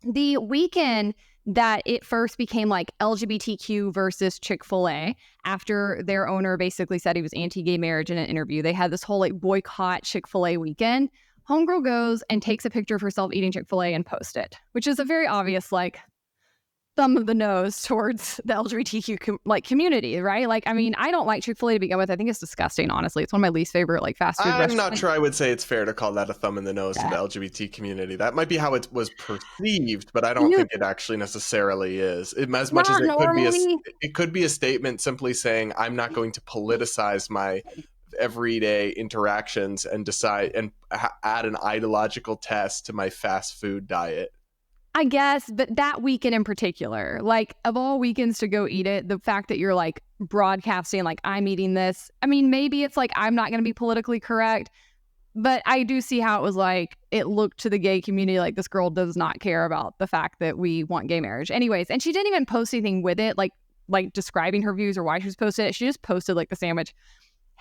The weekend that it first became like LGBTQ versus Chick-fil-A, after their owner basically said he was anti-gay marriage in an interview, they had this whole like boycott Chick-fil-A weekend. Homegirl goes and takes a picture of herself eating Chick-fil-A and posts it, which is a very obvious like thumb of the nose towards the LGBTQ community, right? Like, I mean, I don't like Chick-fil-A to begin with. I think it's disgusting, honestly. It's one of my least favorite like fast food restaurants. I'm not sure I would say it's fair to call that a thumb in the nose to the LGBT community. That might be how it was perceived, but I don't think it actually necessarily is. As much as it could be a statement simply saying, I'm not going to politicize my everyday interactions and decide and add an ideological test to my fast food diet. I guess, but that weekend in particular, like of all weekends to go eat it, the fact that you're like broadcasting, like I'm eating this, I mean, maybe it's like I'm not going to be politically correct, but I do see how it was like, it looked to the gay community like this girl does not care about the fact that we want gay marriage. Anyways, and she didn't even post anything with it, like describing her views or why she was posting it. She just posted like the sandwich.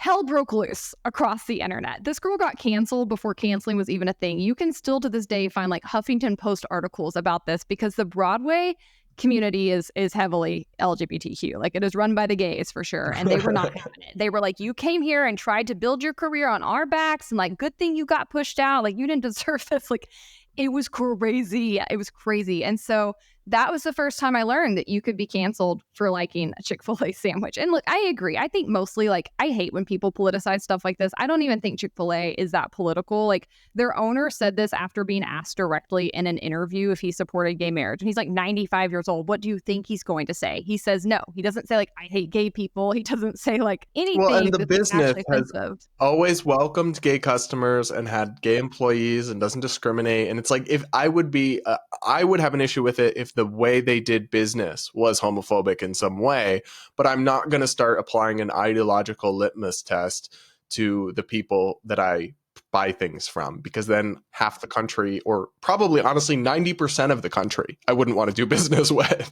Hell broke loose across the internet. This girl got canceled before canceling was even a thing. You can still to this day find like Huffington Post articles about this because the Broadway community is heavily LGBTQ. Like it is run by the gays for sure. And they were not having it. They were like, you came here and tried to build your career on our backs and like, good thing you got pushed out. Like you didn't deserve this. Like it was crazy. It was crazy. And so that was the first time I learned that you could be canceled for liking a Chick-fil-A sandwich. And look, I agree. I think mostly like I hate when people politicize stuff like this. I don't even think Chick-fil-A is that political. Like their owner said this after being asked directly in an interview if he supported gay marriage. And he's like 95 years old. What do you think he's going to say? He says no. He doesn't say like, I hate gay people. He doesn't say like anything. Well, and the business has always welcomed gay customers and had gay employees and doesn't discriminate. And it's like, if I would be, I would have an issue with it if the way they did business was homophobic in some way, but I'm not going to start applying an ideological litmus test to the people that I buy things from, because then half the country, or probably honestly 90% of the country, I wouldn't want to do business with.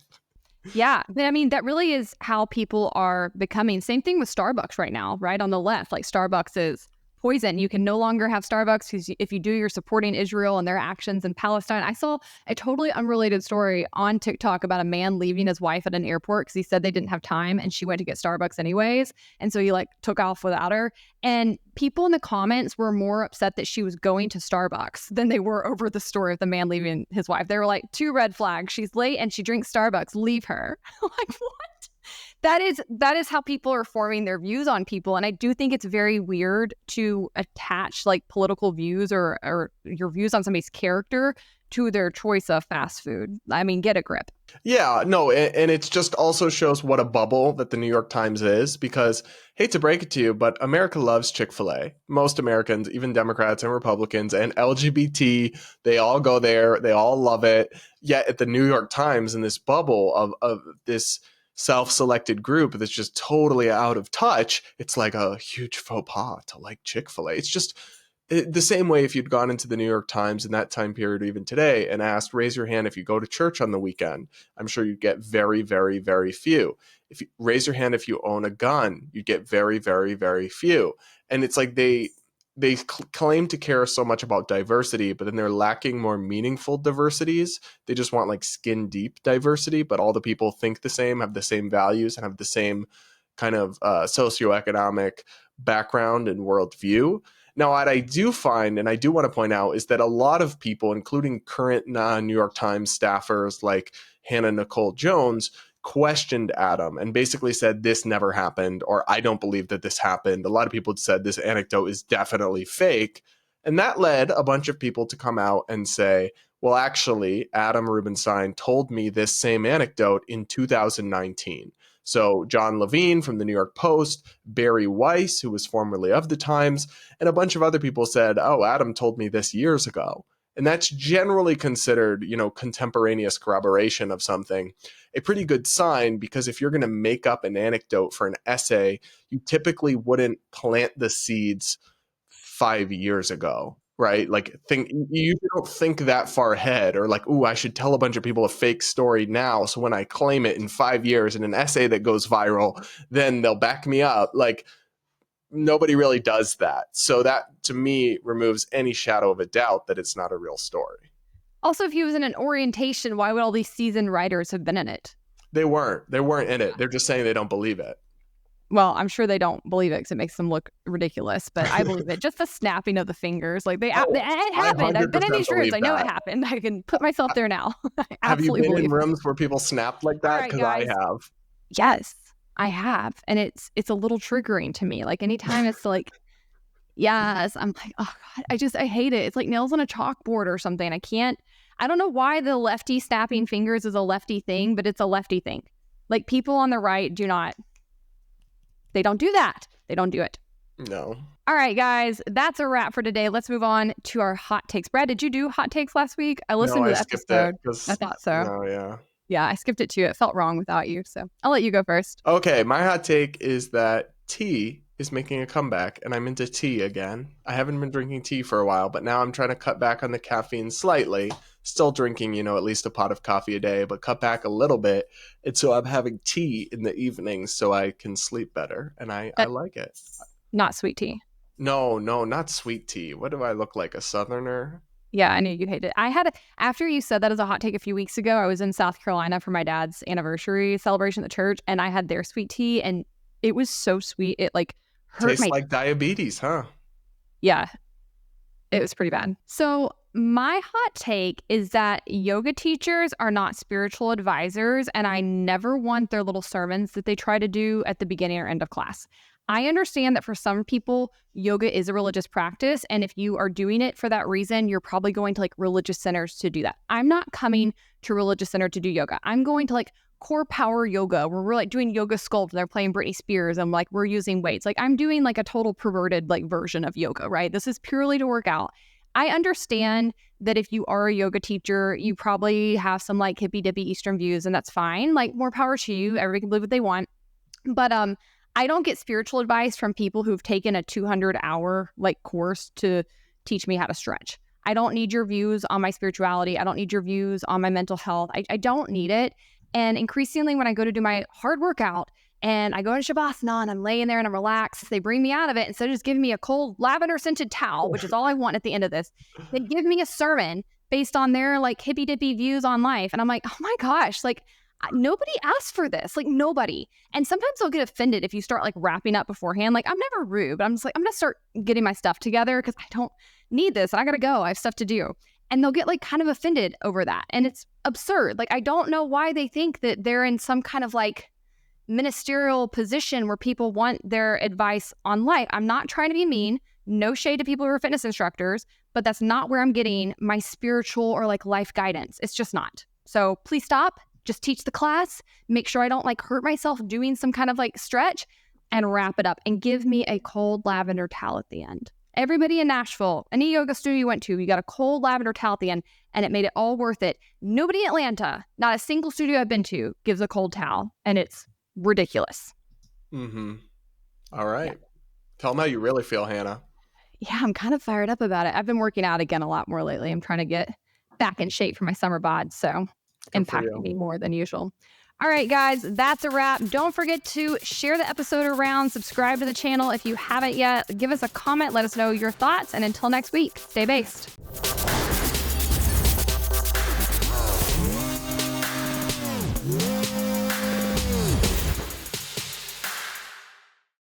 Yeah. I mean, that really is how people are becoming. Same thing with Starbucks right now, right on the left. Like Starbucks is poison. You can no longer have Starbucks because if you do, you're supporting Israel and their actions in Palestine. I saw a totally unrelated story on TikTok about a man leaving his wife at an airport because he said they didn't have time and she went to get Starbucks anyways. And so he like took off without her. And people in the comments were more upset that she was going to Starbucks than they were over the story of the man leaving his wife. They were like, 2 red flags. She's late and she drinks Starbucks. Leave her. Like, what? That is how people are forming their views on people. And I do think it's very weird to attach like political views or your views on somebody's character to their choice of fast food. I mean, get a grip. Yeah, no, and it just also shows what a bubble that the New York Times is, because, hate to break it to you, but America loves Chick-fil-A. Most Americans, even Democrats and Republicans and LGBT, they all go there. They all love it. Yet at the New York Times, in this bubble of this self-selected group that's just totally out of touch, it's like a huge faux pas to like Chick-fil-A. It's just, The same way if you'd gone into the New York Times in that time period, or even today, and asked, raise your hand if you go to church on the weekend, I'm sure you'd get very, very, very few. If you raise your hand if you own a gun, you'd get very, very, very few. And it's like they claim to care so much about diversity, but then they're lacking more meaningful diversities. They just want like skin deep diversity, but all the people think the same, have the same values, and have the same kind of socioeconomic background and worldview. Now, what I do find, and I do want to point out, is that a lot of people, including current New York Times staffers like Hannah Nicole Jones, questioned Adam and basically said this never happened, or I don't believe that this happened. A lot of people said this anecdote is definitely fake. And that led a bunch of people to come out and say, well, actually, Adam Rubenstein told me this same anecdote in 2019. So John Levine from the New York Post, Barry Weiss, who was formerly of the Times, and a bunch of other people said, oh, Adam told me this years ago. And that's generally considered, contemporaneous corroboration of something, a pretty good sign, because if you're going to make up an anecdote for an essay, you typically wouldn't plant the seeds 5 years ago. Right? Like you don't think that far ahead, or like, ooh, I should tell a bunch of people a fake story now, so when I claim it in 5 years in an essay that goes viral, then they'll back me up. Like, nobody really does that. So that, to me, removes any shadow of a doubt that it's not a real story. Also, if he was in an orientation, why would all these seasoned writers have been in it? They weren't in it. They're just saying they don't believe it. Well, I'm sure they don't believe it because it makes them look ridiculous, but I believe it. Just the snapping of the fingers. Like, it happened. I've been in these rooms. I know it happened. I can put myself there now. I have you absolutely been in rooms where people snapped like that? Because I have. Yes, I have. And it's a little triggering to me. Like, anytime it's like, yes, I'm like, oh God, I hate it. It's like nails on a chalkboard or something. I don't know why the lefty snapping fingers is a lefty thing, but it's a lefty thing. Like, people on the right they don't do that. They don't do it. No. All right, guys, that's a wrap for today. Let's move on to our hot takes. Brad, did you do hot takes last week? I listened to the episode. I thought so. No, yeah. Yeah, I skipped it too. It felt wrong without you. So I'll let you go first. Okay, my hot take is that tea is making a comeback, and I'm into tea again. I haven't been drinking tea for a while, but now I'm trying to cut back on the caffeine slightly. Still drinking, at least a pot of coffee a day, but cut back a little bit. And so I'm having tea in the evenings so I can sleep better, and I like it. Not sweet tea. No, not sweet tea. What do I look like, a Southerner? Yeah, I knew you'd hate it. After you said that as a hot take a few weeks ago, I was in South Carolina for my dad's anniversary celebration at the church, and I had their sweet tea, and it was so sweet. It hurt. Tastes like diabetes, huh? Yeah, it was pretty bad. So my hot take is that yoga teachers are not spiritual advisors, and I never want their little sermons that they try to do at the beginning or end of class. I understand that for some people, yoga is a religious practice, and if you are doing it for that reason, you're probably going to religious centers to do that. I'm not coming to a religious center to do yoga. I'm going to core power yoga, where we're doing yoga sculpt and they're playing Britney Spears and we're using weights. I'm doing a total perverted version of yoga, right? This is purely to work out. I understand that if you are a yoga teacher, you probably have some hippy dippy Eastern views, and that's fine. More power to you. Everybody can believe what they want. But I don't get spiritual advice from people who've taken a 200-hour course to teach me how to stretch. I don't need your views on my spirituality. I don't need your views on my mental health. I don't need it. And increasingly, when I go to do my hard workout and I go into Shavasana and I'm laying there and I'm relaxed, they bring me out of it. Instead of just giving me a cold lavender scented towel, which is all I want at the end of this, they give me a sermon based on their hippy dippy views on life. And I'm like, oh my gosh, nobody asked for this, nobody. And sometimes they'll get offended if you start wrapping up beforehand. I'm never rude, but I'm just I'm going to start getting my stuff together because I don't need this. And I got to go. I have stuff to do. And they'll get kind of offended over that. And it's absurd. I don't know why they think that they're in some kind of ministerial position where people want their advice on life. I'm not trying to be mean. No shade to people who are fitness instructors, but that's not where I'm getting my spiritual or life guidance. It's just not. So please stop. Just teach the class. Make sure I don't hurt myself doing some kind of stretch, and wrap it up and give me a cold lavender towel at the end. Everybody in Nashville, any yoga studio you went to, you got a cold lavender towel at the end, and it made it all worth it. Nobody in Atlanta, not a single studio I've been to, gives a cold towel, and it's ridiculous. Mm-hmm. All right. Yeah. Tell them how you really feel, Hannah. yeah, I'm kind of fired up about it. I've been working out again a lot more lately. I'm trying to get back in shape for my summer bod, so impacting me more than usual. All right, guys, that's a wrap. Don't forget to share the episode around, subscribe to the channel if you haven't yet, give us a comment, let us know your thoughts, and until next week, stay based.